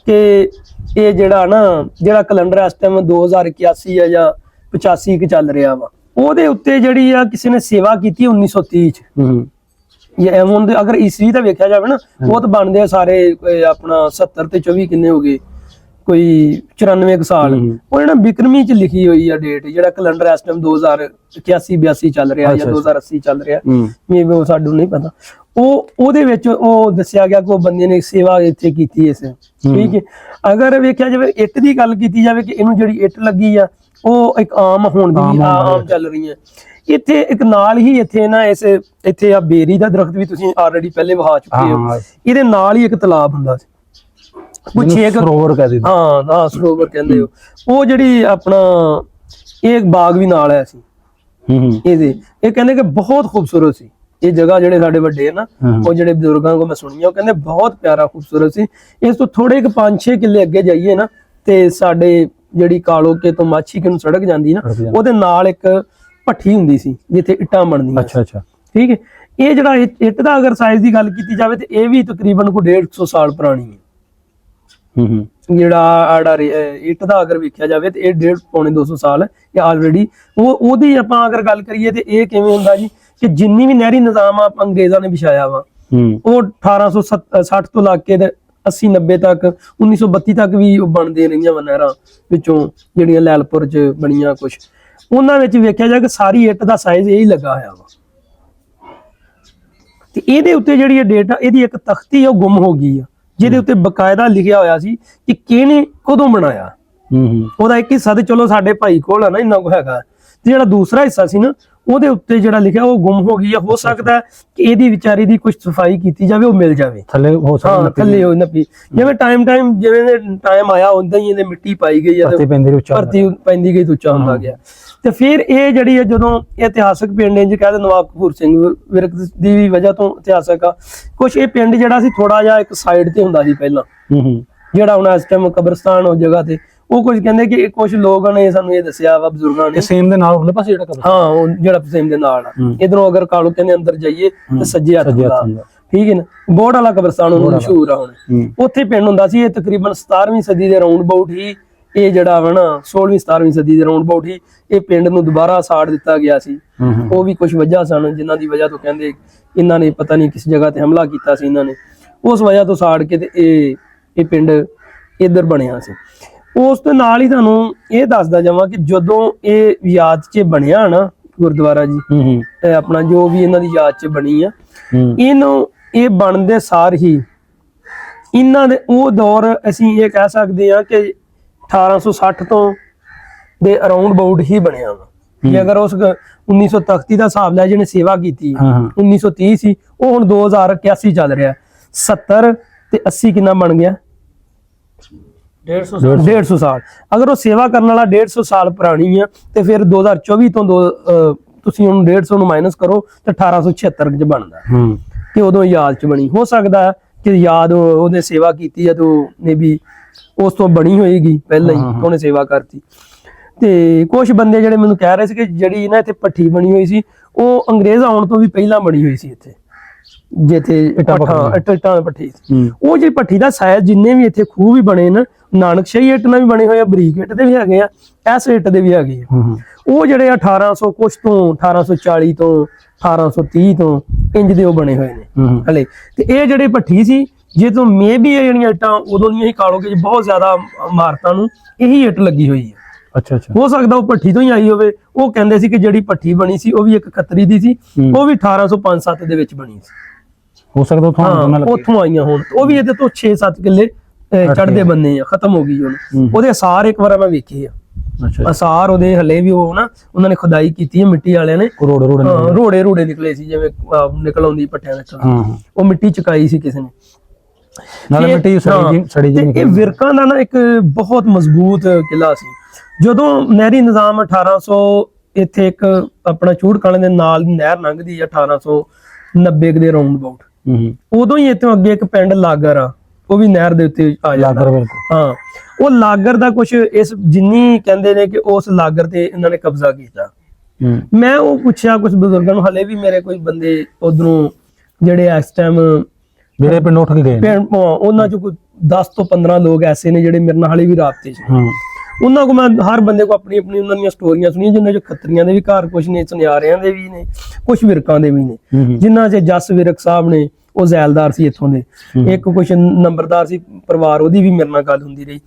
ਕਿ ਇਹ ਜਿਹੜਾ ਕੈਲੰਡਰ ਇਸ ਟਾਈਮ 2081 ਆ ਜਾਂ 85 ਕਿ ਚੱਲ ਰਿਹਾ ਵਾ, ਉਹਦੇ ਉੱਤੇ ਜਿਹੜੀ ਆ ਕਿਸੇ ਨੇ ਸੇਵਾ ਕੀਤੀ 1930 ਚ। ਇਹ ਹੁਣ ਅਗਰ ਈਸਵੀ ਤਾਂ ਵੇਖਿਆ ਜਾਵੇ ਨਾ, ਉਹ ਤਾਂ ਬਣਦੇ ਆ ਸਾਰੇ ਆਪਣਾ 70 ਤੇ 24 ਕਿੰਨੇ ਹੋ ਗਏ, ਕੋਈ 94 ਕੁ ਸਾਲ। ਉਹ ਜਿਹੜਾ ਬਿਕਰਮੀ ਚ ਲਿਖੀ ਹੋਈ ਆ ਡੇਟ, ਜਿਹੜਾ ਕੈਲੰਡਰ ਇਸ ਟਾਈਮ 2081 82 ਚੱਲ ਰਿਹਾ ਜਾਂ 2080 ਚੱਲ ਰਿਹਾ, ਮੇਬੀ ਉਹ ਸਾਨੂੰ ਨਹੀਂ ਪਤਾ। ਉਹਦੇ ਵਿੱਚ ਉਹ ਦੱਸਿਆ ਗਿਆ ਕਿ ਉਹ ਬੰਦੇ ਨੇ ਸੇਵਾ ਇੱਥੇ ਕੀਤੀ ਇਸ, ਠੀਕ ਹੈ। ਅਗਰ ਵੇਖਿਆ ਜਾਵੇ ਇੱਟ ਦੀ ਗੱਲ ਕੀਤੀ ਜਾਵੇ ਕਿ ਇਹਨੂੰ ਜਿਹੜੀ ਇੱਟ ਲੱਗੀ ਆ ਉਹ ਇੱਕ ਆਮ ਹੁਣ ਦੀ ਆਮ ਚੱਲ ਰਹੀ ਹੈ ਇੱਥੇ। ਇੱਕ ਨਾਲ ਹੀ ਇੱਥੇ ਨਾ ਇੱਥੇ ਆ ਬੇਰੀ ਦਾ ਦਰਖਤ ਵੀ ਤੁਸੀਂ ਆਲਰੇਡੀ ਪਹਿਲੇ ਵਹਾ ਚੁੱਕੇ ਹੋ, ਇਹਦੇ ਨਾਲ ਹੀ ਇੱਕ ਤਲਾਬ ਹੁੰਦਾ ਸੀ, ਕੁਛ ਸਰੋਵਰ ਕਹਿੰਦੇ, ਹਾਂ ਸਰੋਵਰ ਕਹਿੰਦੇ ਹੋ। ਉਹ ਜਿਹੜੀ ਆਪਣਾ ਇਹ ਬਾਗ ਵੀ ਨਾਲ ਹੈ ਸੀ ਇਹਦੇ। ਇਹ ਕਹਿੰਦੇ ਕਿ ਬਹੁਤ ਖੂਬਸੂਰਤ ਸੀ ਇਹ ਜਗ੍ਹਾ। ਜਿਹੜੇ ਸਾਡੇ ਵੱਡੇ ਆ ਨਾ, ਉਹ ਜਿਹੜੇ ਬਜ਼ੁਰਗਾਂ ਕੋਲ ਮੈਂ ਸੁਣੀ, ਉਹ ਕਹਿੰਦੇ ਬਹੁਤ ਪਿਆਰਾ ਖੂਬਸੂਰਤ ਸੀ। ਇਸ ਤੋਂ ਥੋੜੇ ਕੁ 5-6 ਕਿੱਲੇ ਅੱਗੇ ਜਾਈਏ ਨਾ, ਤੇ ਸਾਡੇ ਜਿਹੜੀ ਕਾਲੋਕੇ ਤੋਂ ਮਾਛੀਕੇ ਨੂੰ ਸੜਕ ਜਾਂਦੀ ਨਾ, ਉਹਦੇ ਨਾਲ ਇੱਕ ਭੱਠੀ ਹੁੰਦੀ ਸੀ ਜਿੱਥੇ ਇੱਟਾਂ ਬਣਦੀਆਂ। ਅੱਛਾ ਅੱਛਾ, ਠੀਕ ਹੈ। ਇਹ ਜਿਹੜਾ ਇੱਟ ਦਾ ਅਗਰ ਸਾਈਜ਼ ਦੀ ਗੱਲ ਕੀਤੀ ਜਾਵੇ ਤੇ ਇਹ ਵੀ ਤਕਰੀਬਨ ਕੋਈ 150 ਸਾਲ ਪੁਰਾਣੀ ਹੈ। ਜਿਹੜਾ ਇੱਟ ਦਾ ਅਗਰ ਵੇਖਿਆ ਜਾਵੇ ਤੇ ਇਹ 1.5-200 ਸਾਲ ਇਹ ਆਲਰੇਡੀ। ਉਹਦੀ ਆਪਾਂ ਅਗਰ ਗੱਲ ਕਰੀਏ ਤੇ ਇਹ ਕਿਵੇਂ ਹੁੰਦਾ ਜੀ ਕਿ ਜਿੰਨੀ ਵੀ ਨਹਿਰੀ ਨਿਜ਼ਾਮ ਆ ਅੰਗਰੇਜ਼ਾਂ ਨੇ ਵਿਛਾਇਆ ਵਾ, ਉਹ 1860 ਤੋਂ ਲਾ ਕੇ 80-90 ਤੱਕ, 1932 ਤੱਕ ਵੀ ਉਹ ਬਣਦੇ ਰਹੀਆਂ ਵਾ ਨਹਿਰਾਂ ਵਿੱਚੋਂ, ਜਿਹੜੀਆਂ ਲੈਲਪੁਰ ਚ ਬਣੀਆਂ ਕੁਛ। ਉਹਨਾਂ ਵਿੱਚ ਵੇਖਿਆ ਜਾ ਕਿ ਸਾਰੀ ਇੱਟ ਦਾ ਸਾਈਜ਼ ਇਹੀ ਲੱਗਾ ਹੋਇਆ ਵਾ। ਤੇ ਇਹਦੇ ਉੱਤੇ ਜਿਹੜੀ ਇਹ ਡੇਟ ਆ, ਇਹਦੀ ਇੱਕ ਤਖਤੀ ਉਹ ਗੁੰਮ ਹੋ ਗਈ ਆ, ਜਿਹਦੇ ਉੱਤੇ ਬਕਾਇਦਾ ਲਿਖਿਆ ਹੋਇਆ ਸੀ ਕਿ ਕਿਹਨੇ ਕਦੋਂ ਬਣਾਇਆ। ਉਹਦਾ ਇੱਕ ਹਿੱਸਾ ਤੇ ਚਲੋ ਸਾਡੇ ਭਾਈ ਕੋਲ ਆ ਨਾ, ਇੰਨਾ ਕੁ ਹੈਗਾ, ਤੇ ਜਿਹੜਾ ਦੂਸਰਾ ਹਿੱਸਾ ਸੀ ਨਾ, ਉਹਦੇ ਉੱਤੇ ਜਿਹੜਾ ਲਿਖਿਆ ਉਹ ਗੁੰਮ ਹੋ ਗਈ ਆ। ਹੋ ਸਕਦਾ ਕਿ ਇਹਦੀ ਵਿਚਾਰੀ ਦੀ ਕੁਝ ਸਫਾਈ ਕੀਤੀ ਜਾਵੇ, ਉਹ ਮਿਲ ਜਾਵੇ ਥੱਲੇ, ਹੋ ਸਕਦਾ ਥੱਲੇ ਹੋ ਨੱਪੀ। ਜਿਵੇਂ ਟਾਈਮ ਆਇਆ ਉਦਾਂ ਹੀ ਇਹਦੇ ਮਿੱਟੀ ਪਾਈ ਗਈ ਆ, ਭਰਤੀ ਪੈਂਦੀ ਗਈ, ਉੱਚਾ ਹੁੰਦਾ ਗਿਆ। ਤੇ ਫਿਰ ਇਹ ਜਿਹੜੀ ਹੈ ਜਦੋਂ ਇਤਿਹਾਸਕ ਪਿੰਡ ਇੰਜ ਕਹਿੰਦੇ ਨਵਾਬ ਕਪੂਰ ਸਿੰਘ ਵਿਰਕ ਦੀ ਵੀ ਵਜ੍ਹਾ ਤੋਂ ਇਤਿਹਾਸਕ ਆ ਕੁਛ। ਇਹ ਪਿੰਡ ਜਿਹੜਾ ਸੀ ਥੋੜਾ ਜਿਹਾ ਇੱਕ ਸਾਈਡ ਤੇ ਹੁੰਦਾ ਸੀ ਪਹਿਲਾਂ, ਜਿਹੜਾ ਹੁਣ ਇਸ ਟਾਈਮ ਕਬਰਸਤਾਨ ਉਹ ਜਗ੍ਹਾ ਤੇ। ਉਹ ਕੁਝ ਕਹਿੰਦੇ ਕਿ ਕੁਝ ਲੋਕਾਂ ਨੇ ਸਾਨੂੰ ਇਹ ਦੱਸਿਆ ਵਾ, ਬਜ਼ੁਰਗਾਂ ਨੇ, ਸੇਮ ਦੇ ਨਾਲ ਉਹਦੇ ਪਾਸੇ ਜਿਹੜਾ ਕਬਰ, ਹਾਂ ਉਹ ਜਿਹੜਾ ਸੇਮ ਦੇ ਨਾਲ ਆ। ਇਧਰੋਂ ਅਗਰ ਕਾਲੂ ਕਹਿੰਦੇ ਅੰਦਰ ਜਾਈਏ ਤੇ ਸੱਜੇ ਹੱਥ ਹੁੰਦਾ, ਠੀਕ ਹੈ ਨਾ, ਬੋੜ ਵਾਲਾ ਕਬਰਸਤਾਨ ਉਹਨੂੰ ਮਸ਼ਹੂਰ ਆ ਹੁਣ। ਉੱਥੇ ਪਿੰਡ ਹੁੰਦਾ ਸੀ। ਇਹ ਤਕਰੀਬਨ 17ਵੀਂ ਸਦੀ ਦੇ ਰਾਉਂਡ ਅਬਾਊਟ ਹੀ ਇਹ ਜਿਹੜਾ ਵਾ ਨਾ 16ਵੀਂ-17ਵੀਂ ਸਦੀ ਦੇ ਰਾਉਂਡ ਅਬਾਊਟ ਹੀ ਇਹ ਪਿੰਡ ਨੂੰ ਦੁਬਾਰਾ ਸਾੜ ਦਿੱਤਾ ਗਿਆ ਸੀ। ਉਹ ਵੀ ਕੁਝ ਵਜ੍ਹਾ ਸਨ ਜਿਨ੍ਹਾਂ ਦੀ ਵਜ੍ਹਾ ਤੋਂ ਕਹਿੰਦੇ ਇਹਨਾਂ ਨੇ ਪਤਾ ਨਹੀਂ ਕਿਸ ਜਗ੍ਹਾ ਤੇ ਹਮਲਾ ਕੀਤਾ ਸੀ ਇਹਨਾਂ ਨੇ, ਉਸ ਵਜ੍ਹਾ ਤੋਂ ਸਾੜ ਕੇ ਤੇ ਇਹ ਪਿੰਡ ਇੱਧਰ ਬਣਿਆ ਸੀ। ਉਸ ਦੇ ਨਾਲ ਹੀ ਤੁਹਾਨੂੰ ਇਹ ਦੱਸਦਾ ਜਾਵਾਂ ਕਿ ਜਦੋਂ ਇਹ ਯਾਦ 'ਚ ਬਣਿਆ ਨਾ ਗੁਰਦੁਆਰਾ ਜੀ, ਆਪਣਾ ਜੋ ਵੀ ਇਹਨਾਂ ਦੀ ਯਾਦ 'ਚ ਬਣੀ ਆ, ਇਹ ਬਣਦੇ ਸਾਰ ਹੀ ਇਹਨਾਂ ਦੇ ਉਹ ਦੌਰ ਅਸੀਂ ਇਹ ਕਹਿ ਸਕਦੇ ਹਾਂ ਕਿ 1860 ਤੋਂ ਦੇ ਅਰਾਊਂਡ ਅਬਾਊਟ ਹੀ ਬਣਿਆ ਵਾ। ਜੇ ਅਗਰ ਉਸ 1933 ਦਾ ਹਿਸਾਬ ਲੈ ਜਿਹਨੇ ਸੇਵਾ ਕੀਤੀ 1930 ਸੀ, ਉਹ ਹੁਣ 2081 ਚੱਲ ਰਿਹਾ। 70 ਤੇ 80 ਕਿੰਨਾ ਬਣ ਗਿਆ? 150 ਸਾਲ। ਅਗਰ ਉਹ ਸੇਵਾ ਕਰਨ ਵਾਲਾ 150 ਸਾਲ ਪੁਰਾਣੀ ਆ ਤੇ ਫਿਰ 2024 ਤੋਂ ਤੁਸੀਂ ਉਹਨੂੰ 150 ਨੂੰ ਮਾਈਨਸ ਕਰੋ ਤੇ 1876 ਚ ਬਣਦਾ ਕਿ ਉਦੋਂ ਯਾਦ ਚ ਬਣੀ। ਹੋ ਸਕਦਾ ਕਿ ਯਾਦ ਉਹਨੇ ਸੇਵਾ ਕੀਤੀ ਆ ਤੇ ਮੇਬੀ ਉਸ ਤੋਂ ਬਣੀ ਹੋਏਗੀ ਪਹਿਲਾਂ ਹੀ ਉਹਨੇ ਸੇਵਾ ਕਰਤੀ। ਤੇ ਕੁਝ ਬੰਦੇ ਜਿਹੜੇ ਮੈਨੂੰ ਕਹਿ ਰਹੇ ਸੀ ਕਿ ਜਿਹੜੀ ਨਾ ਇੱਥੇ ਭੱਠੀ ਬਣੀ ਹੋਈ ਸੀ ਉਹ ਅੰਗਰੇਜ਼ ਆਉਣ ਤੋਂ ਵੀ ਪਹਿਲਾਂ ਬਣੀ ਹੋਈ ਸੀ ਇੱਥੇ, ਜਿੱਥੇ ਇੱਟਾਂ ਭੱਠੀ। ਉਹ ਜਿਹੜੀ ਭੱਠੀ ਦਾ ਸਾਇਜ਼ ਜਿੰਨੇ ਵੀ ਇੱਥੇ ਖੂਹ ਵੀ ਬਣੇ ਨਾ, ਨਾਨਕਸ਼ਾਹੀ ਇੱਟ ਨਾਲ ਵੀ ਬਣੇ ਹੋਏ ਆ, ਬਰੀਕ ਇੱਟ ਦੇ ਵੀ ਹੈਗੇ ਆ, ਐਸ ਇੱਟ ਦੇ ਵੀ ਹੈਗੇ ਆ। ਉਹ ਜਿਹੜੇ 1800 ਕੁਛ ਤੋਂ 1840 ਤੋਂ 1830 ਤੋਂ ਇੰਜ ਦੇ ਉਹ ਬਣੇ ਹੋਏ ਨੇ ਹਲੇ। ਤੇ ਇਹ ਜਿਹੜੇ ਭੱਠੀ ਸੀ ਜੇ ਤੋਂ ਮੇਬੀ ਇਹ ਜਿਹੜੀਆਂ ਇੱਟਾਂ ਉਦੋਂ ਦੀਆਂ ਹੀ ਕਾਲੋਗੇ ਬਹੁਤ ਜ਼ਿਆਦਾ ਇਮਾਰਤਾਂ ਨੂੰ ਇਹੀ ਇੱਟ ਲੱਗੀ ਹੋਈ ਹੈ। ਅੱਛਾ ਅੱਛਾ, ਹੋ ਸਕਦਾ ਉਹ ਭੱਠੀ ਤੋਂ ਹੀ ਆਈ ਹੋਵੇ। ਉਹ ਕਹਿੰਦੇ ਸੀ ਕਿ ਜਿਹੜੀ ਭੱਠੀ ਬਣੀ ਸੀ ਉਹ ਵੀ ਇੱਕ ਖੱਤਰੀ ਦੀ ਸੀ, ਉਹ ਵੀ 1805-7 ਦੇ ਵਿੱਚ ਬਣੀ ਸੀ। ਹੋ ਸਕਦਾ ਉੱਥੋਂ ਆਈਆਂ ਹੋਣ। ਉਹ ਵੀ ਇਹਦੇ ਤੋਂ 6-7 ਕਿੱਲੇ ਚੜ੍ਹਦੇ ਬੰਨੇ ਆ, ਖਤਮ ਹੋ ਗਈ ਹੁਣ। ਉਹਦੇ ਅਸਾਰ ਇੱਕ ਵਾਰ ਮੈਂ ਵੇਖੇ ਆ, ਅਸਾਰ ਉਹਦੇ ਹਲੇ ਵੀ ਉਹ ਨਾ ਉਹਨਾਂ ਨੇ ਖੁਦਾਈ ਕੀਤੀ ਹੈ ਮਿੱਟੀ ਵਾਲਿਆਂ ਨੇ, ਰੋੜੇ ਨਿਕਲੇ ਸੀ ਜਿਵੇਂ ਨਿਕਲ ਆਉਂਦੀ ਭੱਠਿਆਂ ਵਿੱਚ, ਉਹ ਮਿੱਟੀ ਚੁਕਾਈ ਸੀ ਕਿਸੇ ਨੇ। ਨਾਲੇ ਮਿੱਟੀ ਸੜੀ ਜੀ। ਇਹ ਵਿਰਕਾਂ ਦਾ ਨਾ ਇੱਕ ਬਹੁਤ ਮਜ਼ਬੂਤ ਕਿਲਾ ਸੀ। ਜਦੋਂ ਨਹਿਰੀ ਨਿਜ਼ਾਮ 1800 ਇੱਥੇ ਇੱਕ ਆਪਣਾ ਚੂੜਕਾਣੇ ਦੇ ਨਾਲ ਨਹਿਰ ਲੰਘਦੀ ਆ 1890 ਦੇ ਰਾਉਂਡ ਅਬਾਊਟ, ਉਦੋਂ ਹੀ ਇੱਥੋਂ ਅੱਗੇ ਇੱਕ ਪਿੰਡ ਲਾਗਰ ਆ, ਉਹ ਵੀ ਨਹਿਰ ਦੇ ਉੱਤੇ ਆ ਜਾਂਦਾ। ਲਾਗਰ ਬਿਲਕੁਲ। ਹਾਂ, ਉਹ ਲਾਗਰ ਦਾ ਕੁਝ ਇਸ ਜਿੰਨੀ ਕਹਿੰਦੇ ਨੇ ਕਿ ਉਸ ਲਾਗਰ ਤੇ ਇਹਨਾਂ ਨੇ ਕਬਜ਼ਾ ਕੀਤਾ। ਮੈਂ ਉਹ ਪੁੱਛਿਆ ਕੁਝ ਬਜ਼ੁਰਗਾਂ ਨੂੰ, ਹਲੇ ਵੀ ਮੇਰੇ ਕੋਈ ਬੰਦੇ ਉਧਰੋਂ ਜਿਹੜੇ ਇਸ ਟਾਈਮ ਜਿਹੜੇ ਪਿੰਡ ਉੱਠ ਕੇ ਗਏ ਨੇ। ਪਿੰਡ ਉਹਨਾਂ ਚੋਂ ਕੋਈ 10 ਤੋਂ 15 ਲੋਕ ਐਸੇ ਨੇ ਜਿਹੜੇ ਮੇਰੇ ਨਾਲ ਹਾਲੇ ਵੀ ਰਾਬਤੇ 'ਚ। ਉਹਨਾਂ ਕੋ ਮੈਂ ਹਰ ਬੰਦੇ ਕੋ ਆਪਣੀ ਆਪਣੀ ਉਹਨਾਂ ਦੀਆਂ ਸਟੋਰੀਆਂ ਸੁਣੀਆਂ, ਜਿਨ੍ਹਾਂ 'ਚ ਖੱਤਰੀਆਂ ਦੇ ਵੀ ਘਰ ਕੁਝ ਨੇ, ਸੁਨਿਆਰਿਆਂ ਦੇ ਵੀ ਨੇ, ਕੁਝ ਵਿਰਕਾਂ ਦੇ ਵੀ ਨੇ। ਜਿਨ੍ਹਾਂ 'ਚ ਜਸ ਵਿਰਕ ਸਾਹਿਬ ਨੇ, ਉਹ ਜ਼ੈਲਦਾਰ ਸੀ ਇੱਥੋਂ ਦੇ। ਇੱਕ ਕੁਝ ਨੰਬਰਦਾਰ ਸੀ ਪਰਿਵਾਰ, ਉਹਦੀ ਵੀ ਮੇਰੇ ਨਾਲ ਗੱਲ ਹੁੰਦੀ ਰਹੀ।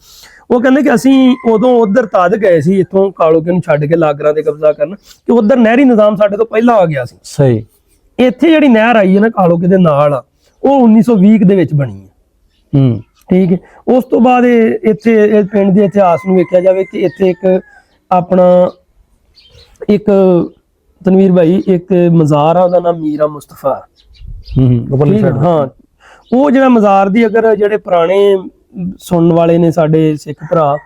ਉਹ ਕਹਿੰਦੇ ਕਿ ਅਸੀਂ ਉਦੋਂ ਉਧਰ ਤਦ ਗਏ ਸੀ ਇੱਥੋਂ ਕਾਲੋਕੇ ਨੂੰ ਛੱਡ ਕੇ ਲਾਗਰਾਂ ਤੇ ਕਬਜ਼ਾ ਕਰਨ, ਕਿ ਉਧਰ ਨਹਿਰੀ ਨਿਜ਼ਾਮ ਸਾਡੇ ਤੋਂ ਪਹਿਲਾਂ ਆ ਗਿਆ ਸੀ। ਸਹੀ। ਇੱਥੇ ਜਿਹੜੀ ਨਹਿਰ ਆਈ ਹੈ ਨਾ ਕਾਲੋਕੇ ਦੇ ਨਾਲ, ਉਹ 1920 ਦੇ ਵਿੱਚ ਬਣੀ ਹੈ। ਠੀਕ ਹੈ। ਉਸ ਤੋਂ ਬਾਅਦ ਇੱਥੇ ਇਹ ਪਿੰਡ ਦੇ ਇਤਿਹਾਸ ਨੂੰ ਵੇਖਿਆ ਜਾਵੇ ਕਿ ਇੱਥੇ ਇੱਕ ਆਪਣਾ ਇੱਕ ਤਨਵੀਰ ਭਾਈ ਇੱਕ ਮਜ਼ਾਰ ਆ, ਉਹਦਾ ਨਾਮ ਮੀਰਾ ਮੁਸਤਫਾ। ਠੀਕ ਹੈ। ਹਾਂ, ਉਹ ਜਿਹੜਾ ਮਜ਼ਾਰ ਦੀ ਅਗਰ ਜਿਹੜੇ ਪੁਰਾਣੇ ਸੁਣਨ ਵਾਲੇ ਨੇ ਸਾਡੇ ਸਿੱਖ ਭਰਾ,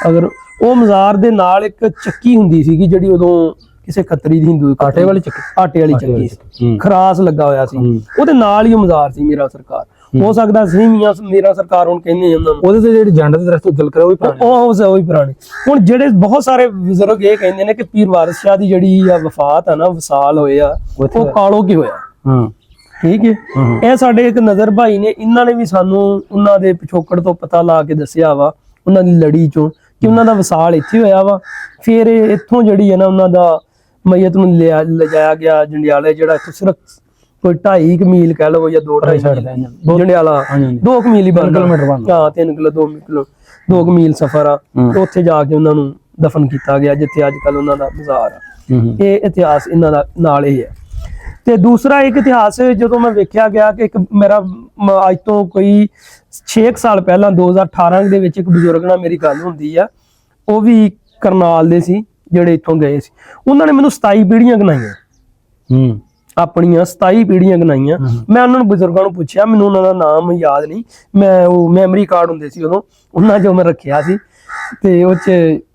ਅਗਰ ਉਹ ਮਜ਼ਾਰ ਦੇ ਨਾਲ ਇੱਕ ਚੱਕੀ ਹੁੰਦੀ ਸੀਗੀ ਜਿਹੜੀ ਉਦੋਂ ਕਿਸੇ ਖੱਤਰੀ ਦੀ ਹਿੰਦੂ ਆਟੇ ਵਾਲੀ ਚੱਕੀ ਸੀ, ਖਰਾਸ ਲੱਗਾ ਹੋਇਆ ਸੀ, ਉਹਦੇ ਨਾਲ ਹੀ ਉਹ ਮਜ਼ਾਰ ਸੀ ਮੇਰਾ ਸਰਕਾਰ। ਹੋ ਸਕਦਾ ਸੀ ਮੀਆਂ ਮੇਰਾ ਸਰਕਾਰ ਹੁਣ ਕਹਿੰਦੇ ਉਹਨਾਂ ਨੂੰ। ਉਹਦੇ ਤੇ ਜਿਹੜੇ ਜੰਡ ਦੇ ਦਰਖਤ ਉੱਜਲ ਕਰੇ ਉਹ ਵੀ ਪੁਰਾਣੇ। ਹੁਣ ਜਿਹੜੇ ਬਹੁਤ ਸਾਰੇ ਬਜ਼ੁਰਗ ਇਹ ਕਹਿੰਦੇ ਨੇ ਕਿ ਪੀਰ ਵਾਰਿਸ ਸ਼ਾਹ ਦੀ ਜਿਹੜੀ ਆ ਵਫਾਤ ਆ ਨਾ, ਵਸਾਲ ਹੋਏ ਆ, ਉਹ ਕਾਲੋਕੇ ਹੋਇਆ। ਠੀਕ ਹੈ। ਇਹ ਸਾਡੇ ਇੱਕ ਨਜ਼ਰ ਭਾਈ ਨੇ, ਇਹਨਾਂ ਨੇ ਵੀ ਸਾਨੂੰ ਉਹਨਾਂ ਦੇ ਪਿਛੋਕੜ ਤੋਂ ਪਤਾ ਲਾ ਕੇ ਦੱਸਿਆ ਵਾ, ਉਹਨਾਂ ਦੀ ਲੜੀ ਚੋਂ, ਕਿ ਉਹਨਾਂ ਦਾ ਵਸਾਲ ਇੱਥੇ ਹੋਇਆ ਵਾ। ਫਿਰ ਇੱਥੋਂ ਜਿਹੜੀ ਹੈ ਨਾ ਉਹਨਾਂ ਦਾ ਮਈਤ ਨੂੰ ਲਿਜਾਇਆ ਗਿਆ ਜੰਡਿਆਲੇ, ਜਿਹੜਾ ਇੱਥੋਂ ਸਿਰਫ ਕੋਈ 2.5 ਮੀਲ ਕਹਿ ਲਓ ਜਾਂ 2.5 ਜੰਡਿਆਲਾ 2 ਮੀਲ ਹੀ ਬਣਦਾ। ਹਾਂ, 3 ਕਿਲੋ 2 ਮੀਲ ਸਫ਼ਰ ਆ। ਉੱਥੇ ਜਾ ਕੇ ਉਹਨਾਂ ਨੂੰ ਦਫਨ ਕੀਤਾ ਗਿਆ, ਜਿੱਥੇ ਅੱਜ ਕੱਲ ਉਹਨਾਂ ਦਾ ਮਜ਼ਾਰ ਆ। ਇਹ ਇਤਿਹਾਸ ਇਹਨਾਂ ਦਾ ਨਾਲ ਹੀ ਹੈ। ਤੇ ਦੂਸਰਾ ਇੱਕ ਇਤਿਹਾਸ ਜਦੋਂ ਮੈਂ ਵੇਖਿਆ ਗਿਆ ਕਿ ਇੱਕ ਮੇਰਾ ਅੱਜ ਤੋਂ ਕੋਈ 6 ਸਾਲ ਪਹਿਲਾਂ 2018 ਦੇ ਵਿੱਚ ਇੱਕ ਬਜ਼ੁਰਗ ਨਾਲ ਮੇਰੀ ਗੱਲ ਹੁੰਦੀ ਆ, ਉਹ ਵੀ ਕਰਨਾਲ ਦੇ ਸੀ ਜਿਹੜੇ ਇੱਥੋਂ ਗਏ ਸੀ। ਉਹਨਾਂ ਨੇ ਮੈਨੂੰ 27 ਪੀੜ੍ਹੀਆਂ ਗਿਣਾਈਆਂ, ਆਪਣੀਆਂ 27 ਪੀੜ੍ਹੀਆਂ ਗਿਣਾਈਆਂ। ਮੈਂ ਉਹਨਾਂ ਨੂੰ ਬਜ਼ੁਰਗਾਂ ਨੂੰ ਪੁੱਛਿਆ, ਮੈਨੂੰ ਉਹਨਾਂ ਦਾ ਨਾਮ ਯਾਦ ਨਹੀਂ, ਮੈਂ ਉਹ ਮੈਮਰੀ ਕਾਰਡ ਹੁੰਦੇ ਸੀ ਉਦੋਂ, ਉਹਨਾਂ 'ਚੋਂ ਮੈਂ ਰੱਖਿਆ ਸੀ ਤੇ ਉਹ 'ਚ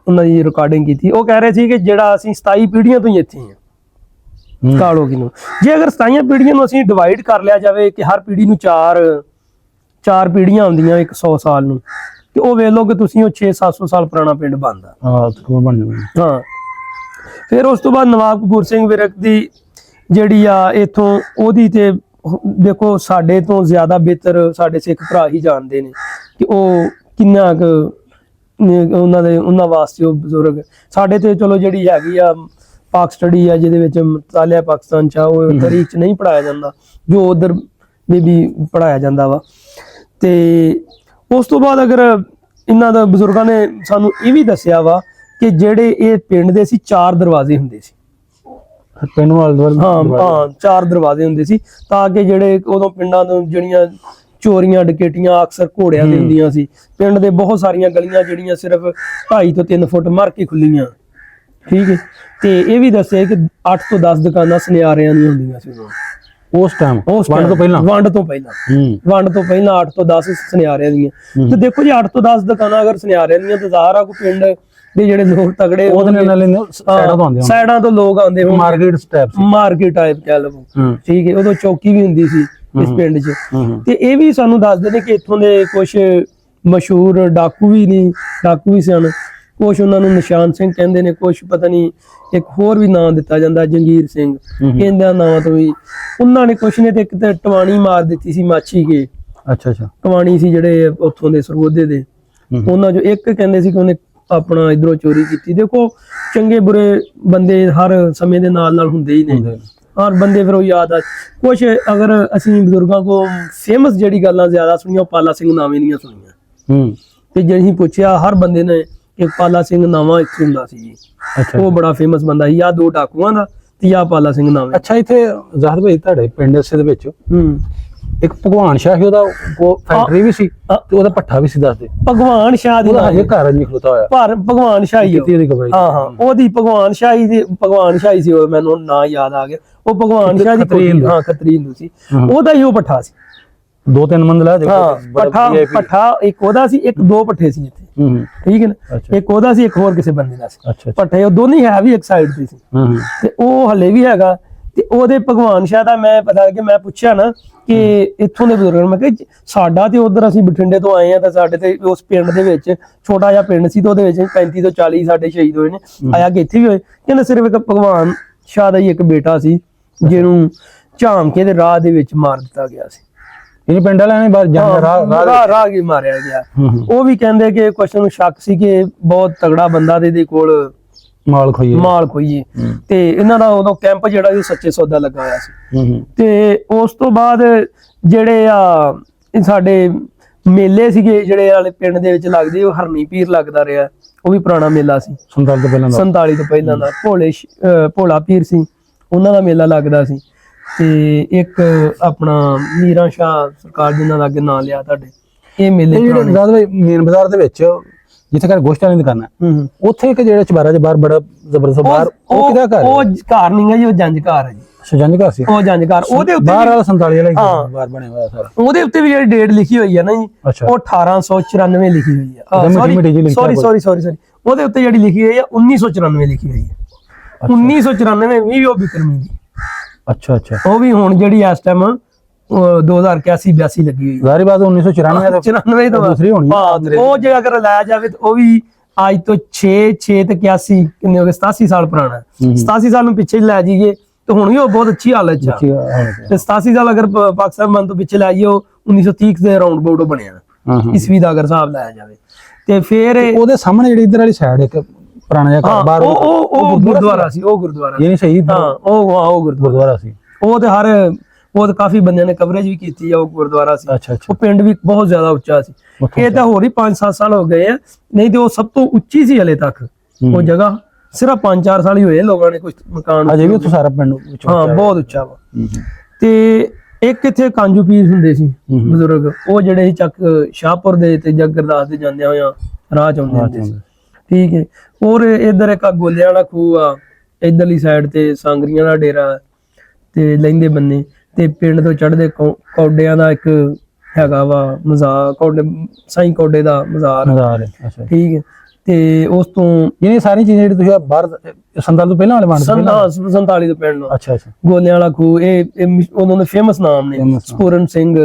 ਉਹਨਾਂ ਦੀ ਰਿਕਾਰਡਿੰਗ ਕੀਤੀ। ਉਹ ਕਹਿ ਰਹੇ ਸੀ ਕਿ ਜਿਹੜਾ ਅਸੀਂ 27 ਪੀੜ੍ਹੀਆਂ ਤੋਂ ਹੀ ਇੱਥੇ ਹਾਂ ਕਾਲੋਕੇ ਨੂੰ। ਜੇ ਅਗਰ 27 ਪੀੜ੍ਹੀਆਂ ਨੂੰ ਅਸੀਂ ਡਿਵਾਈਡ ਕਰ ਲਿਆ ਜਾਵੇ ਕਿ ਹਰ ਪੀੜ੍ਹੀ ਨੂੰ 4 ਪੀੜ੍ਹੀਆਂ ਹੁੰਦੀਆਂ 100 ਸਾਲ ਨੂੰ, ਤੇ ਉਹ ਵੇਖ ਲਓ ਕਿ ਤੁਸੀਂ ਉਹ 600-700 ਸਾਲ ਪੁਰਾਣਾ ਪਿੰਡ ਬਣਦਾ। ਹਾਂ। ਫਿਰ ਉਸ ਤੋਂ ਬਾਅਦ ਨਵਾਬ ਕਪੂਰ ਸਿੰਘ ਵਿਰਕ ਦੀ ਜਿਹੜੀ ਆ ਇੱਥੋਂ, ਉਹਦੀ ਤੇ ਦੇਖੋ ਸਾਡੇ ਤੋਂ ਜ਼ਿਆਦਾ ਬਿਹਤਰ ਸਾਡੇ ਸਿੱਖ ਭਰਾ ਹੀ ਜਾਣਦੇ ਨੇ ਕਿ ਉਹ ਕਿੰਨਾ ਕੁ ਉਹਨਾਂ ਵਾਸਤੇ ਉਹ ਬਜ਼ੁਰਗ। ਸਾਡੇ ਤੇ ਚਲੋ ਜਿਹੜੀ ਹੈਗੀ ਆ ਪਾਕ ਸਟੱਡੀ ਆ, ਜਿਹਦੇ ਵਿੱਚ ਮਤਾਲਿਆ ਪਾਕਿਸਤਾਨ ਚ, ਉਹ ਤਰੀਕ ਚ ਨਹੀਂ ਪੜਾਇਆ ਜਾਂਦਾ ਜੋ ਉਧਰ ਵੀ ਪੜਾਇਆ ਜਾਂਦਾ ਵਾ। ਤੇ ਉਸ ਤੋਂ ਬਾਅਦ ਅਗਰ ਇਹਨਾਂ ਦਾ ਬਜ਼ੁਰਗਾਂ ਨੇ ਸਾਨੂੰ ਇਹ ਵੀ ਦੱਸਿਆ ਵਾ ਕਿ ਜਿਹੜੇ ਇਹ ਪਿੰਡ ਦੇ ਸੀ 4 ਦਰਵਾਜ਼ੇ ਹੁੰਦੇ ਸੀ ਪਿੰਡ ਵਾਲ। ਹਾਂ, 4 ਦਰਵਾਜ਼ੇ ਹੁੰਦੇ ਸੀ ਤਾਂ ਕਿ ਜਿਹੜੇ ਉਦੋਂ ਪਿੰਡਾਂ ਤੋਂ ਜਿਹੜੀਆਂ ਚੋਰੀਆਂ ਡਕੈਤੀਆਂ ਅਕਸਰ ਘੋੜਿਆਂ ਦੇ ਹੁੰਦੀਆਂ ਸੀ। ਪਿੰਡ ਦੇ ਬਹੁਤ ਸਾਰੀਆਂ ਗਲੀਆਂ ਜਿਹੜੀਆਂ ਸਿਰਫ 2.5 ਤੋਂ 3 ਫੁੱਟ ਮਾਰ ਕੇ ਖੁੱਲੀਆਂ। ਠੀਕ ਹੈ। ਤੇ ਇਹ ਵੀ ਦੱਸਿਆ ਕਿ 8 ਤੋਂ 10 ਦੁਕਾਨਾਂ ਸੁਨਿਆਰਿਆਂ ਦੀਆਂ ਹੁੰਦੀਆਂ ਸੀ ਉਸ ਟਾਈਮ, ਵੰਡ ਤੋਂ ਪਹਿਲਾਂ 8 ਤੋਂ 10 ਸੁਨਿਆਰਿਆਂ ਦੀਆਂ। ਤੇ ਦੇਖੋ ਜੀ 8 ਤੋਂ 10 ਦੁਕਾਨਾਂ ਅਗਰ ਸੁਨਿਆਰਿਆਂ ਦੀਆਂ, ਤਾਂ ਜ਼ਾਹਰ ਕੋ ਪਿੰਡ ਦੇ ਜਿਹੜੇ ਲੋਕ ਤਗੜੇ ਸਾਈਡਾਂ ਤੋਂ ਲੋਕ ਆਉਂਦੇ ਹੋਣ, ਮਾਰਕੀਟ ਟਾਈਪ ਕਹਿ ਲਓ। ਠੀਕ ਹੈ। ਉਦੋਂ ਚੌਕੀ ਵੀ ਹੁੰਦੀ ਸੀ ਇਸ ਪਿੰਡ 'ਚ। ਤੇ ਇਹ ਵੀ ਸਾਨੂੰ ਦੱਸਦੇ ਨੇ ਕਿ ਇੱਥੋਂ ਦੇ ਕੁਛ ਮਸ਼ਹੂਰ ਡਾਕੂ ਵੀ ਸਨ। ਕੁਛ ਉਹਨਾਂ ਨੂੰ ਨਿਸ਼ਾਨ ਸਿੰਘ ਕਹਿੰਦੇ ਨੇ, ਕੁਛ ਪਤਾ ਨਹੀਂ ਇੱਕ ਹੋਰ ਵੀ ਨਾਂ ਦਿੱਤਾ ਜਾਂਦਾ, ਜੰਗੀਰ ਸਿੰਘ, ਇਹਨਾਂ ਨਾਵਾਂ ਤੋਂ ਵੀ। ਉਹਨਾਂ ਨੇ ਕੁਛ ਨੇ ਤੇ ਇੱਕ ਤੇ ਟਵਾਣੀ ਮਾਰ ਦਿੱਤੀ ਸੀ ਮਾਛੀ ਕੇ। ਟਵਾਣੀ ਸੀ ਜਿਹੜੇ ਉੱਥੋਂ ਦੇ ਸਰਗੋਧੇ ਦੇ, ਉਹਨਾਂ 'ਚੋਂ ਇੱਕ ਕਹਿੰਦੇ ਸੀ ਕਿ ਉਹਨੇ ਆਪਣਾ ਇਧਰੋਂ ਚੋਰੀ ਕੀਤੀ। ਦੇਖੋ ਚੰਗੇ ਬੁਰੇ ਬੰਦੇ ਹਰ ਸਮੇਂ ਦੇ ਨਾਲ ਹੁੰਦੇ ਹੀ ਨੇ, ਹਰ ਬੰਦੇ ਫਿਰ ਉਹ ਯਾਦ ਆ। ਕੁਛ ਅਗਰ ਅਸੀਂ ਬਜ਼ੁਰਗਾਂ ਕੋ ਫੇਮਸ ਜਿਹੜੀ ਗੱਲਾਂ ਜ਼ਿਆਦਾ ਸੁਣੀਆਂ, ਪਾਲਾ ਸਿੰਘ ਨਾਵੇਂ ਦੀਆਂ ਸੁਣੀਆਂ। ਤੇ ਜੇ ਅਸੀਂ ਪੁੱਛਿਆ ਹਰ ਬੰਦੇ ਨੇ ਕਿ ਪਾਲਾ ਸਿੰਘ ਨਾਵਾਂ ਇੱਥੇ ਹੁੰਦਾ ਸੀ ਜੀ, ਉਹ ਬੜਾ ਫੇਮਸ ਬੰਦਾ ਸੀ, ਜਾਂ 2 ਡਾਕੂਆਂ ਦਾ ਤੇ ਜਾਂ ਪਾਲਾ ਸਿੰਘ ਨਾਵੇਂ। ਅੱਛਾ, ਇੱਥੇ ਜ਼ਾਹਰ ਭਾਈ ਤੁਹਾਡੇ ਪਿੰਡ ਦੇ ਵਿੱਚ ਇੱਕ ਭਗਵਾਨ ਸ਼ਾਹ ਸੀ, ਉਹਦਾ ਫੈਕਟਰੀ ਵੀ ਸੀ ਤੇ ਉਹਦਾ ਪੱਠਾ ਵੀ ਸੀ। ਦੱਸਦੇ ਭਗਵਾਨ ਸ਼ਾਹ ਦੀ ਹਜੇ ਘਰ ਨਹੀਂ ਖਲੋਤਾ ਹੋਇਆ, ਪਰ ਭਗਵਾਨ ਸ਼ਾਹੀ ਉਹਦੀ ਭਗਵਾਨ ਸ਼ਾਹੀ ਸੀ, ਉਹ ਮੈਨੂੰ ਨਾਂ ਯਾਦ ਆ ਗਿਆ। ਉਹ ਭਗਵਾਨ ਸ਼ਾਹ ਦੀ ਖੱਤਰੀ ਹਿੰਦੂ ਸੀ, ਉਹਦਾ ਹੀ ਉਹ ਪੱਠਾ ਸੀ। 2-3 ਮੰਜ਼ਲਾ ਪੱਠਾ ਇੱਕ ਉਹਦਾ ਸੀ, ਇੱਕ 2 ਪੱਠੇ ਸੀ ਇੱਥੇ। ਠੀਕ ਹੈ ਨਾ। ਇੱਕ ਉਹਦਾ ਸੀ, ਇੱਕ ਹੋਰ ਕਿਸੇ ਬੰਦੇ ਦਾ ਸੀ। ਪੱਠੇ ਉਹ ਦੋਨੇ ਹੈ ਵੀ ਇੱਕ ਸਾਈਡ ਤੇ ਸੀ। ਤੇ ਉਹ ਹਲੇ ਵੀ ਹੈਗਾ। ਤੇ ਉਹਦੇ ਭਗਵਾਨ ਸ਼ਾਹ ਦਾ ਮੈਂ ਪਤਾ ਕਿ ਮੈਂ ਪੁੱਛਿਆ ਨਾ ਕਿ ਇੱਥੋਂ ਦੇ ਬਜ਼ੁਰਗਾਂ ਨੂੰ, ਮੈਂ ਕਿਹਾ ਸਾਡਾ ਤੇ ਉਧਰ ਅਸੀਂ ਬਠਿੰਡੇ ਤੋਂ ਆਏ ਆ ਤਾਂ ਸਾਡੇ ਤੇ ਉਸ ਪਿੰਡ ਦੇ ਵਿੱਚ ਛੋਟਾ ਜਿਹਾ ਪਿੰਡ ਸੀ ਤੇ ਉਹਦੇ ਵਿੱਚ 35 ਤੋਂ 40 ਸਾਡੇ ਸ਼ਹੀਦ ਹੋਏ ਨੇ, ਆਇਆ ਕਿ ਇੱਥੇ ਵੀ ਹੋਏ। ਕਹਿੰਦੇ ਸਿਰਫ ਇੱਕ ਭਗਵਾਨ ਸ਼ਾਹ ਦਾ ਹੀ ਇੱਕ ਬੇਟਾ ਸੀ ਜਿਹਨੂੰ ਝਾਮਕੇ ਦੇ ਰਾਹ ਦੇ ਵਿੱਚ ਮਾਰ ਦਿੱਤਾ ਗਿਆ ਸੀ। ਇਹ ਪਿੰਡ ਵਾਲਿਆਂ ਨੇ ਬਾਹਰ ਰਾਹ ਹੀ ਮਾਰਿਆ ਗਿਆ। ਉਹ ਵੀ ਕਹਿੰਦੇ ਕਿ ਕੁਛ ਨੂੰ ਸ਼ੱਕ ਸੀ ਕਿ ਬਹੁਤ ਤਗੜਾ ਬੰਦਾ ਦੇ ਇਹਦੇ ਕੋਲ ਮਾਲ ਖੋਈਏ ਤੇ ਇਹਨਾਂ ਦਾ ਉਦੋਂ ਕੈਂਪ ਜਿਹੜਾ ਸੀ ਸੱਚੇ ਸੌਦਾ ਲੱਗਾ ਹੋਇਆ ਸੀ। ਤੇ ਉਸ ਤੋਂ ਬਾਅਦ ਜਿਹੜੇ ਆ ਸਾਡੇ ਮੇਲੇ ਸੀਗੇ ਜਿਹੜੇ ਵਾਲੇ ਪਿੰਡ ਦੇ ਵਿੱਚ ਲੱਗਦੇ, ਉਹ ਹਰਨੀ ਪੀਰ ਲੱਗਦਾ ਰਿਹਾ, ਉਹ ਵੀ ਪੁਰਾਣਾ ਮੇਲਾ ਸੀ 47 ਤੋਂ ਪਹਿਲਾਂ ਦਾ। ਭੋਲਾ ਪੀਰ ਸੀ, ਉਹਨਾਂ ਦਾ ਮੇਲਾ ਲੱਗਦਾ ਸੀ। ਤੇ ਇੱਕ ਆਪਣਾ ਮੀਰਾਂ ਸ਼ਾਹ ਸਰਕਾਰ ਜਿਨ੍ਹਾਂ ਦਾ ਅੱਗੇ ਨਾਂ ਲਿਆ ਤੁਹਾਡੇ, ਇਹ ਮੇਲੇ ਮੇਨ ਬਾਜ਼ਾਰ ਦੇ ਵਿੱਚ ਜਿੱਥੇ ਕਰ ਗੋਸ਼ਟਾਂ ਦੀ ਦੁਕਾਨਾਂ, ਉੱਥੇ ਇੱਕ ਜਿਹੜਾ ਚਬਾਰਾ ਚ ਬਾਹਰ ਬੜਾ ਜ਼ਬਰਦਸਤ ਬਾਹਰ, ਉਹ ਕਿਹਦਾ ਘਰ? ਉਹ ਘਰ ਨਹੀਂ ਹੈ ਜੀ, ਉਹ ਜੰਜ ਘਰ ਹੈ ਜੀ। ਜੰਜ ਘਰ ਸੀ, ਉਹ ਜੰਜ ਘਰ। ਉਹਦੇ ਉੱਤੇ ਬਾਹਰ ਵਾਲਾ 47 ਵਾਲਾ ਬਾਹਰ ਬਣਿਆ ਹੋਇਆ ਸਾਰਾ। ਉਹਦੇ ਉੱਤੇ ਵੀ ਜਿਹੜੀ ਡੇਟ ਲਿਖੀ ਹੋਈ ਹੈ ਨਾ ਜੀ, ਉਹ 1894 ਲਿਖੀ ਹੋਈ ਹੈ। ਸੌਰੀ ਉਹਦੇ ਉੱਤੇ ਜਿਹੜੀ ਲਿਖੀ ਹੋਈ ਹੈ 1994 ਲਿਖੀ ਹੋਈ ਹੈ। 1994 ਵੀ ਉਹ ਬਿਕਰਮੀ ਦੀ। ਅੱਛਾ ਉਹ ਵੀ ਹੁਣ ਜਿਹੜੀ ਇਸ ਟਾਈਮ 2081-82 ਲੱਗੀ ਹੋਈ ਹੈ। ਜ਼ਾਰੀ ਬਾਤ 1994 ਤੋਂ ਦੂਸਰੀ ਹੋਣੀ। ਉਹ ਜੇ ਅਗਰ ਲਾਇਆ ਜਾਵੇ ਤਾਂ ਉਹ ਵੀ ਅੱਜ ਤੋਂ 6 ਤੇ 81 ਕਿੰਨੇ ਹੋ ਗਏ, 87 ਸਾਲ ਪੁਰਾਣਾ। 87 ਸਾਲ ਨੂੰ ਪਿੱਛੇ ਲੈ ਜਾਈਏ ਤੇ ਹੁਣ ਵੀ ਉਹ ਬਹੁਤ ਅੱਛੀ ਹਾਲਤ ਚ ਆ। ਤੇ 87 ਸਾਲ ਅਗਰ ਪਾਕਿਸਤਾਨ ਬੰਦ ਤੋਂ ਪਿੱਛੇ ਲੈ ਜਾਈਏ, ਉਹ 1930 ਦੇ ਰਾਉਂਡ ਅਬਾਊਟ ਬਣਿਆ ਈਸਵੀ ਦਾ ਅਗਰ ਹਿਸਾਬ ਲਾਇਆ ਜਾਵੇ। ਤੇ ਫਿਰ ਉਹਦੇ ਸਾਹਮਣੇ ਜਿਹੜੀ ਇੱਧਰ ਵਾਲੀ ਸਾਈਡ ਇੱਕ ਪੁਰਾਣਾ ਜਿਹਾ ਘਰ ਬਾਹਰ, ਉਹ ਗੁਰਦੁਆਰਾ ਸੀ। ਉਹ ਗੁਰਦੁਆਰਾ ਇਹ ਨਹੀਂ ਸਹੀ, ਉਹ ਗੁਰਦੁਆਰਾ ਸੀ। ਉਹ ਤੇ ਕਾਫੀ ਬੰਦਿਆਂ ਨੇ ਕਵਰੇਜ ਵੀ ਕੀਤੀ ਆ। ਉਹ ਗੁਰਦੁਆਰਾ ਸੀ। ਉਹ ਪਿੰਡ ਵੀ ਬਹੁਤ ਜ਼ਿਆਦਾ ਉੱਚਾ ਸੀ। ਇਹ ਤਾਂ ਹੋਰ ਹੀ 5-7 ਸਾਲ ਹੋ ਗਏ ਆ, ਨਹੀਂ ਤੇ ਉਹ ਸਭ ਤੋਂ ਉੱਚੀ ਸੀ ਹਲੇ ਤੱਕ ਉਹ ਜਗ੍ਹਾ। ਸਿਰਫ 5-4 ਸਾਲ ਹੀ ਹੋਏ ਲੋਕਾਂ ਨੇ ਕੁਝ ਮਕਾਨ, ਅਜੇ ਵੀ ਉੱਥੇ ਸਾਰਾ ਪਿੰਡ ਬਹੁਤ ਉੱਚਾ ਵਾ। ਤੇ ਇੱਕ ਇੱਥੇ ਕਾਂਜੂ ਪੀਰ ਹੁੰਦੇ ਸੀ ਬਜ਼ੁਰਗ, ਉਹ ਜਿਹੜੇ ਸੀ ਚੱਕ ਸ਼ਾਹਪੁਰ ਦੇ ਤੇ ਜਗਰਦਾਸ ਦੇ ਜਾਂਦੇ ਹੋਇਆ ਰਾਹ ਚ ਆਉਂਦੇ ਹੁੰਦੇ ਸੀ। ਠੀਕ ਹੈ। ਔਰ ਇੱਧਰ ਇੱਕ ਗੋਲਿਆਂ ਵਾਲਾ ਖੂਹ ਆ, ਇੱਧਰਲੀ ਸਾਈਡ ਤੇ ਸਾਂਗਰੀਆਂ ਦਾ ਡੇਰਾ ਤੇ ਲਹਿੰਦੇ ਬੰਨੇ, ਤੇ ਪਿੰਡ ਤੋਂ ਚੜ੍ਹਦੇ ਕੌਡਿਆਂ ਦਾ ਇੱਕ ਹੈਗਾ ਵਾ ਮਜ਼ਾਰ, ਕੌਡੇ ਸਾਈਂ ਕੌਡੇ ਦਾ ਮਜ਼ਾਰ। ਠੀਕ ਹੈ। ਤੇ ਉਸ ਤੋਂ ਇਹ ਸਾਰੀ ਚੀਜ਼ਾਂ ਜਿਹੜੀ ਤੁਸੀਂ ਬਾਹਰ 47 ਤੋਂ ਪਹਿਲਾਂ ਵਾਲੇ ਬਣ 47 ਤੋਂ ਪਿੰਡ ਨੂੰ। ਗੋਲਿਆਂ ਵਾਲਾ ਖੂਹ, ਇਹ ਉਹਨਾਂ ਦੇ ਫੇਮਸ ਨਾਮ ਨੇ। ਸਪੂਰਨ ਸਿੰਘ,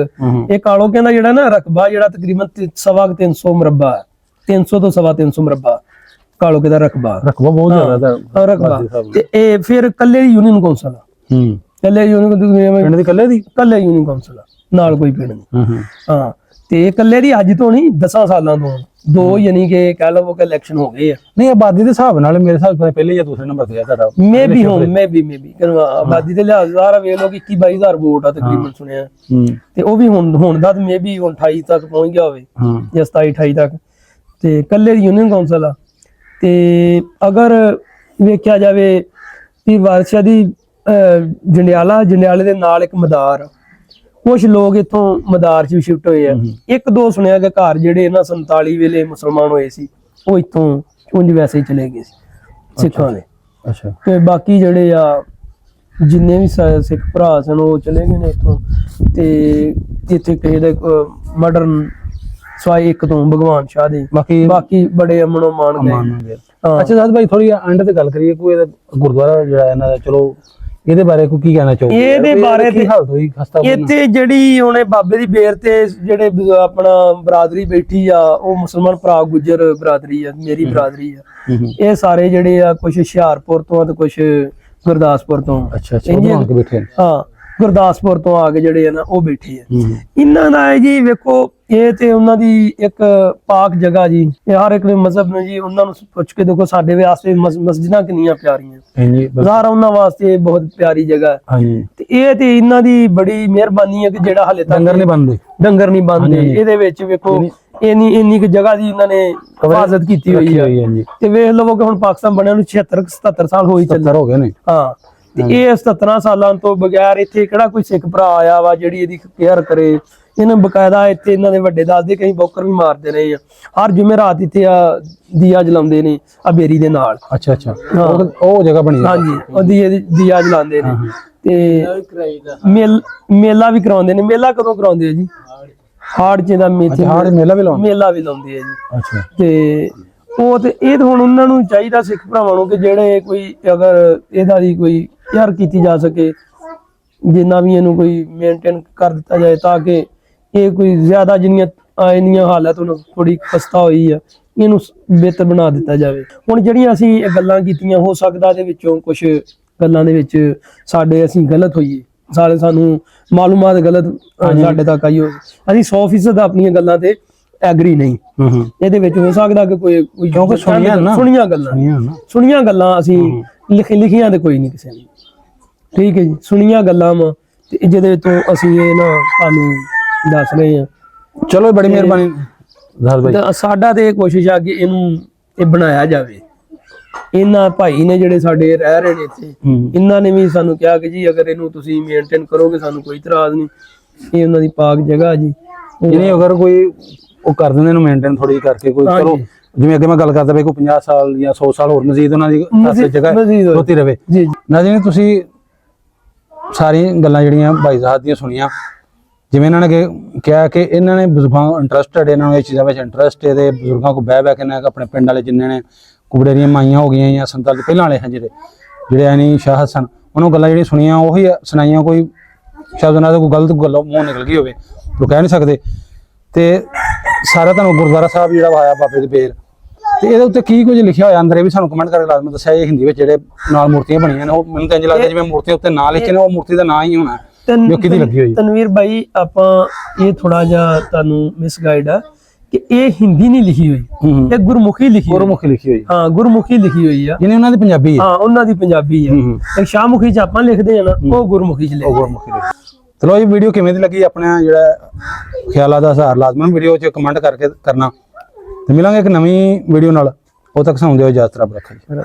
ਇਹ ਕਾਲੋ ਕਹਿੰਦਾ ਜਿਹੜਾ ਨਾ ਰਕਬਾ ਜਿਹੜਾ ਤਕਰੀਬਨ 300 ਮੁਰੱਬਾ, 300 ਤੋਂ 350 ਮੁਰੱਬਾ ਕਾਲੋ ਕਹਿੰਦਾ ਰਕਬਾ ਬਹੁਤ ਜ਼ਿਆਦਾ ਰਕਬਾ। ਤੇ ਇਹ ਫਿਰ ਕੱਲੇ ਦੀ ਯੂਨੀਅਨ ਕੌਂਸਲ ਆ, ਕੱਲੇ ਯੂਨੀਅਨ ਕੱਲੇ ਯੂਨੀਅਨ ਕੌਂਸਲ ਆ, ਨਾਲ ਕੋਈ ਪਿੰਡ ਨਹੀਂ। ਹਾਂ, ਤੇ ਇਹ ਕੱਲੇ ਦੀ ਅੱਜ ਤੋਂ ਨਹੀਂ 10 ਸਾਲਾਂ ਤੋਂ, 2 ਯਾਨੀ ਕਿ ਕਹਿ ਲਵੋ ਕਿ ਇਲੈਕਸ਼ਨ ਹੋ ਗਏ ਆ। ਨਹੀਂ, ਆਬਾਦੀ ਦੇ ਹਿਸਾਬ ਨਾਲ ਮੇਰੇ ਹਿਸਾਬ ਨਾਲ ਪਹਿਲੇ ਜਾਂ ਦੂਸਰੇ ਨੰਬਰ ਤੇ ਆ ਤੁਹਾਡਾ। ਮੇਬੀ ਆਬਾਦੀ ਦੇ ਲਿਹਾਜ਼ ਨਾਲ ਵੇਖ ਲਓ ਕਿ 21-22 ਹਜ਼ਾਰ ਵੋਟ ਆ ਤਕਰੀਬਨ ਸੁਣਿਆ। ਤੇ ਉਹ ਵੀ ਹੁਣ ਦਾ ਮੇਬੀ 28 ਤੱਕ ਪਹੁੰਚ ਗਿਆ ਹੋਵੇ ਜਾਂ 27-28 ਤੱਕ। ਤੇ ਕੱਲੇ ਦੀ ਯੂਨੀਅਨ ਕੌਂਸਲ ਆ। ਤੇ ਅਗਰ ਵੇਖਿਆ ਜਾਵੇ ਕਿ ਵਾਰਸ਼ਾ ਦੀ ਜੰਡਿਆਲੇ ਦੇ ਨਾਲ ਇੱਕ ਮਦਾਰ, ਕੁਛ ਲੋਕ ਇੱਥੋਂ ਮਦਾਰ ਚ ਵੀ ਸ਼ਿਫਟ ਹੋਏ ਆ। 1-2 ਸੁਣਿਆ ਕਿ ਘਰ ਜਿਹੜੇ ਇਹਨਾਂ 47 ਵੇਲੇ ਮੁਸਲਮਾਨ ਹੋਏ ਸੀ, ਉਹ ਇੱਥੋਂ ਉਂਝ ਵੈਸੇ ਹੀ ਚਲੇ ਗਏ ਸੀ ਸਿੱਖਾਂ ਦੇ। ਤੇ ਬਾਕੀ ਜਿਹੜੇ ਆ ਜਿੰਨੇ ਵੀ ਸਿੱਖ ਭਰਾ ਸਨ ਉਹ ਚਲੇ ਗਏ ਨੇ ਇੱਥੋਂ। ਤੇ ਇੱਥੇ ਕਿਸੇ ਦੇ ਮਾਡਰਨ ਸਵਾਈ ਇੱਕ ਤੋਂ ਭਗਵਾਨ ਸ਼ਾਹ ਦੇ, ਬਾਕੀ ਬੜੇ ਅਮਨੋ ਮਾਨ ਗਏ। ਅੱਛਾ ਸਾਧ ਭਾਈ, ਥੋੜੀ ਐਂਡ ਤੇ ਗੱਲ ਕਰੀਏ ਕੋਈ ਗੁਰਦੁਆਰਾ ਜਿਹੜਾ ਇਹਨਾਂ ਦਾ, ਚਲੋ ਇਹਦੇ ਬਾਰੇ ਕੋਈ ਕੀ ਕਹਿਣਾ ਚਾਹੋਗੇ? ਇਹਦੇ ਬਾਰੇ ਕੀ ਹਾਲਤ ਹੋਈ ਖਸਤਾ? ਇੱਥੇ ਜਿਹੜੀ ਉਹਨੇ ਬਾਬੇ ਦੀ ਬੇਰ ਤੇ ਜਿਹੜੇ ਆਪਣਾ ਬਰਾਦਰੀ ਬੈਠੀ ਆ, ਉਹ ਮੁਸਲਮਾਨ ਭਰਾ ਗੁੱਜਰ ਬਰਾਦਰੀ ਆ, ਮੇਰੀ ਬਰਾਦਰੀ ਆ। ਇਹ ਸਾਰੇ ਜਿਹੜੇ ਆ ਕੁਛ ਹੁਸ਼ਿਆਰਪੁਰ ਤੋਂ ਤੇ ਕੁਛ ਗੁਰਦਾਸਪੁਰ ਤੋਂ। ਹਾਂ, ਗੁਰਦਾਸਪੁਰ ਤੋਂ ਆ ਕੇ ਜਿਹੜੇ ਆ ਨਾ ਉਹ ਬੈਠੇ ਆ। ਇਹਨਾਂ ਦਾ ਹੈ ਜੀ ਵੇਖੋ, ਇਹ ਤੇ ਉਹਨਾਂ ਦੀ ਇੱਕ ਪਾਕ ਜਗ੍ਹਾ ਜੀ। ਹਰ ਇੱਕ ਮਜ਼ਹਬ ਨੂੰ ਜੀ ਉਹਨਾਂ ਨੂੰ ਪੁੱਛ ਕੇ ਦੇਖੋ, ਸਾਡੇ ਵਾਸਤੇ ਮਸਜਿਦਾਂ ਕਿੰਨੀਆਂ ਪਿਆਰੀਆਂ, ਬਾਜ਼ਾਰ ਉਹਨਾਂ ਵਾਸਤੇ ਬਹੁਤ ਪਿਆਰੀ ਜਗ੍ਹਾ। ਤੇ ਇਹ ਤੇ ਇਹਨਾਂ ਦੀ ਬੜੀ ਮਿਹਰਬਾਨੀ ਹੈ ਕਿ ਜਿਹੜਾ ਹਾਲੇ ਤੱਕ ਡੰਗਰ ਨਹੀਂ ਬੰਨਦੇ। ਇਹਦੇ ਵਿੱਚ ਵੇਖੋ ਇੰਨੀ ਕੁ ਜਗ੍ਹਾ ਦੀ ਇਹਨਾਂ ਨੇ ਹਿਫਾਜ਼ਤ ਕੀਤੀ ਹੋਈ ਹੈ। ਤੇ ਵੇਖ ਲਵੋ ਕਿ ਹੁਣ ਪਾਕਿਸਤਾਨ ਬਣਿਆ ਨੂੰ 76-77 ਸਾਲ ਹੋ ਗਏ ਨੇ। ਹਾਂ, ਤੇ ਇਹ 17 ਸਾਲਾਂ ਤੋਂ ਬਗੈਰ ਇੱਥੇ ਕਿਹੜਾ ਕੋਈ ਸਿੱਖ ਭਰਾ ਆਇਆ ਵਾ ਜਿਹੜੀ ਇਹਦੀ ਕੇਅਰ ਕਰੇ। ਇਹਨਾਂ ਬਕਾਇਦਾ ਇੱਥੇ ਇਹਨਾਂ ਦੇ ਵੱਡੇ ਦੱਸਦੇ ਕਈ ਬੌਕਰ ਵੀ ਮਾਰਦੇ ਰਹੇ ਆ। ਹਰ ਜੁਮੇਰਾਤ ਇੱਥੇ ਆ ਦੀਆ ਜਲਾਉਂਦੇ ਨੇ ਆ ਬੇਰੀ ਦੇ ਨਾਲ। ਉਹ ਜਗ੍ਹਾ ਬਣੀ। ਹਾਂਜੀ, ਉਹ ਦੀਆ ਜਲਾਉਂਦੇ ਨੇ। ਤੇ ਮੇਲਾ ਵੀ ਕਰਾਉਂਦੇ ਨੇ। ਮੇਲਾ ਕਦੋਂ ਕਰਾਉਂਦੇ ਆ ਜੀ? ਹਾੜ ਚ ਦਾ ਮੇਲਾ ਵੀ ਲਾਉਂਦੇ ਆ ਜੀ। ਤੇ ਉਹ ਤੇ ਇਹ ਹੁਣ ਉਹਨਾਂ ਨੂੰ ਚਾਹੀਦਾ ਸਿੱਖ ਭਰਾਵਾਂ ਨੂੰ ਕਿ ਜਿਹੜੇ ਕੋਈ ਅਗਰ ਇਹਦਾ ਦੀ ਕੋਈ ਯਾਰ ਕੀਤੀ ਜਾ ਸਕੇ, ਜਿੰਨਾ ਵੀ ਇਹਨੂੰ ਕੋਈ ਮੇਨਟੇਨ ਕਰ ਦਿੱਤਾ ਜਾਏ ਤਾਂ ਕਿ ਇਹ ਕੋਈ ਜ਼ਿਆਦਾ ਜਿੰਨੀਆਂ ਇੰਨੀਆਂ ਹਾਲਤ ਹੁਣ ਥੋੜੀ ਖਸਤਾ ਹੋਈ ਆ, ਇਹਨੂੰ ਬਿਹਤਰ ਬਣਾ ਦਿੱਤਾ ਜਾਵੇ। ਹੁਣ ਜਿਹੜੀਆਂ ਅਸੀਂ ਇਹ ਗੱਲਾਂ ਕੀਤੀਆਂ, ਹੋ ਸਕਦਾ ਦੇ ਵਿੱਚੋਂ ਕੁਝ ਗੱਲਾਂ ਦੇ ਵਿੱਚ ਅਸੀਂ ਗਲਤ ਹੋਈਏ, ਸਾਨੂੰ ਮਾਲੂਮਾਤ ਗਲਤ ਸਾਡੇ ਤੱਕ ਆਈ ਹੋਵੇ, ਅਸੀਂ 100% ਆਪਣੀਆਂ ਗੱਲਾਂ ਤੇ ਐਗਰੀ ਨਹੀਂ। ਇਹਦੇ ਵਿੱਚ ਹੋ ਸਕਦਾ ਕਿ ਕੋਈ ਕਿਉਂਕਿ ਸੁਣੀਆਂ ਗੱਲਾਂ ਅਸੀਂ ਲਿਖੀਆਂ ਤੇ ਕੋਈ ਨਹੀਂ ਕਿਸੇ ਨੇ, ਠੀਕ ਹੈ ਜੀ, ਸੁਣੀਆਂ ਗੱਲਾਂ ਵਾ ਤੇ ਜਿਹਦੇ ਤੋਂ ਅਸੀਂ ਇਹ ਨਾ ਤੁਹਾਨੂੰ ਦੱਸ ਰਹੇ ਹਾਂ। ਚਲੋ ਬੜੀ ਮਿਹਰਬਾਨੀ ਭਾਈ। ਤਾਂ ਸਾਡਾ ਤੇ ਇਹ ਕੋਸ਼ਿਸ਼ ਆ ਕਿ ਇਹਨੂੰ ਇਹ ਬਣਾਇਆ ਜਾਵੇ। ਇਹਨਾਂ ਭਾਈ ਨੇ ਜਿਹੜੇ ਸਾਡੇ ਰਹਿ ਰਹੇ ਨੇ ਇੱਥੇ, ਇਹਨਾਂ ਨੇ ਵੀ ਸਾਨੂੰ ਕਿਹਾ ਕਿ ਜੀ ਅਗਰ ਇਹਨੂੰ ਤੁਸੀਂ ਮੇਨਟੇਨ ਕਰੋਗੇ ਸਾਨੂੰ ਕੋਈ ਇਤਰਾਜ਼ ਨਹੀਂ, ਇਹ ਉਹਨਾਂ ਦੀ ਪਾਕ ਜਗ੍ਹਾ ਜੀ। ਜਿਹਨੇ ਅਗਰ ਕੋਈ ਉਹ ਕਰ ਦਿੰਦੇ ਇਹਨੂੰ ਮੇਨਟੇਨ ਥੋੜੀ ਕਰਕੇ ਕੋਈ, ਚਲੋ ਜਿਵੇਂ ਅੱਗੇ ਮੈਂ ਗੱਲ ਕਰਦਾ ਬਈ ਕੋਈ 50 ਸਾਲ ਜਾਂ 100 ਸਾਲ ਹੋਰ ਮਜ਼ੀਦ ਉਹਨਾਂ ਦੀ ਜਗ੍ਹਾ ਹੋਤੀ ਰਵੇ ਜੀ। ਨਾ ਜਿਵੇਂ ਤੁਸੀਂ ਸਾਰੀਆਂ ਗੱਲਾਂ ਜਿਹੜੀਆਂ ਭਾਈ ਸਾਹਿਬ ਦੀਆਂ ਸੁਣੀਆਂ, ਜਿਵੇਂ ਇਹਨਾਂ ਨੇ ਕਿਹਾ ਕਿ ਇਹਨਾਂ ਨੇ ਬਜ਼ੁਰਗਾਂ ਇੰਟਰਸਟਡ, ਇਹਨਾਂ ਨੂੰ ਇਹ ਚੀਜ਼ਾਂ ਵਿੱਚ ਇੰਟਰਸਟ ਹੈ ਤੇ ਬਜ਼ੁਰਗਾਂ ਕੋਲ ਬਹਿ ਕੇ ਨਾ ਆਪਣੇ ਪਿੰਡ ਵਾਲੇ ਜਿੰਨੇ ਨੇ ਕੁਬੜੇਰੀਆਂ ਮਾਈਆਂ ਹੋ ਗਈਆਂ ਜਾਂ ਸੰਤਾਂ ਦੇ ਪਹਿਲਾਂ ਵਾਲੇ ਹਨ ਜਿਹੜੇ ਐਨੀ ਸ਼ਾਹਦ ਸਨ, ਉਹਨਾਂ ਗੱਲਾਂ ਜਿਹੜੀਆਂ ਸੁਣੀਆਂ ਉਹੀ ਸੁਣਾਈਆਂ। ਕੋਈ ਸ਼ਾਇਦ ਉਹਨਾਂ ਦਾ ਕੋਈ ਗਲਤ ਗੱਲੋਂ ਮੂੰਹ ਨਿਕਲ ਗਈ ਹੋਵੇ, ਉਹ ਕਹਿ ਨਹੀਂ ਸਕਦੇ। ਤੇ ਸਾਰਾ ਤੁਹਾਨੂੰ ਗੁਰਦੁਆਰਾ ਸਾਹਿਬ ਜਿਹੜਾ ਆਇਆ ਬਾਬੇ ਦੇ ਬੇਰ, ਤੇ ਇਹਦੇ ਉੱਤੇ ਕੀ ਕੁਝ ਲਿਖਿਆ ਹੋਇਆ ਅੰਦਰ, ਇਹ ਵੀ ਸਾਨੂੰ ਕਮੈਂਟ ਕਰਕੇ ਲਾਜ਼ਮੀ ਦੱਸਿਆ। ਇਹ ਹਿੰਦੀ ਵਿੱਚ ਜਿਹੜੇ ਨਾਲ ਮੂਰਤੀਆਂ ਬਣੀਆਂ ਨੇ, ਉਹ ਮੈਨੂੰ ਤਾਂ ਇੰਝ ਲੱਗਦਾ ਜਿਵੇਂ ਮੂਰਤੀਆਂ ਉੱਤੇ ਨਾਂ ਲਿਖੇ ਨੇ, ਉਹ ਮੂਰਤੀ ਦਾ ਨਾਂ ਹੀ ਹੋਣਾ ਜੋ ਕਿਹਦੀ ਲੱਗੀ ਹੋਈ। ਤਨਵੀਰ ਭਾਈ ਆਪਾਂ ਇਹ ਥੋੜਾ ਜਿਹਾ ਤੁਹਾਨੂੰ ਮਿਸਗਾਈਡ ਆ ਕਿ ਇਹ ਹਿੰਦੀ ਨਹੀਂ ਲਿਖੀ ਹੋਈ, ਇਹ ਗੁਰਮੁਖੀ ਲਿਖੀ ਹੋਈ। ਹਾਂ, ਗੁਰਮੁਖੀ ਲਿਖੀ ਹੋਈ ਆ, ਜਿਹਨੇ ਉਹਨਾਂ ਦੀ ਪੰਜਾਬੀ ਹੈ। ਹਾਂ, ਉਹਨਾਂ ਦੀ ਪੰਜਾਬੀ ਆ। ਤੇ ਸ਼ਾਹਮੁਖੀ ਚ ਆਪਾਂ ਲਿਖਦੇ ਆ ਨਾ, ਉਹ ਗੁਰਮੁਖੀ ਚ ਲਿਖਦੇ। ਚਲੋ ਇਹ ਵੀਡੀਓ ਕਿਵੇਂ ਦੀ ਲੱਗੀ, ਆਪਣਾ ਜਿਹੜਾ ਖਿਆਲਾਂ ਦਾ ਇਜ਼ਹਾਰ ਲਾਜ਼ਮਨ ਵੀਡੀਓ 'ਚ ਕਮੈਂਟ ਕਰਕੇ ਕਰਨਾ। ਤੇ ਮਿਲਾਂਗੇ ਇੱਕ ਨਵੀਂ ਵੀਡੀਓ ਨਾਲ, ਉਦੋਂ ਤੱਕ ਸਾਨੂੰ ਦਿਓ ਇਜਾਜ਼ਤ, ਰੱਬ ਰੱਖੇ।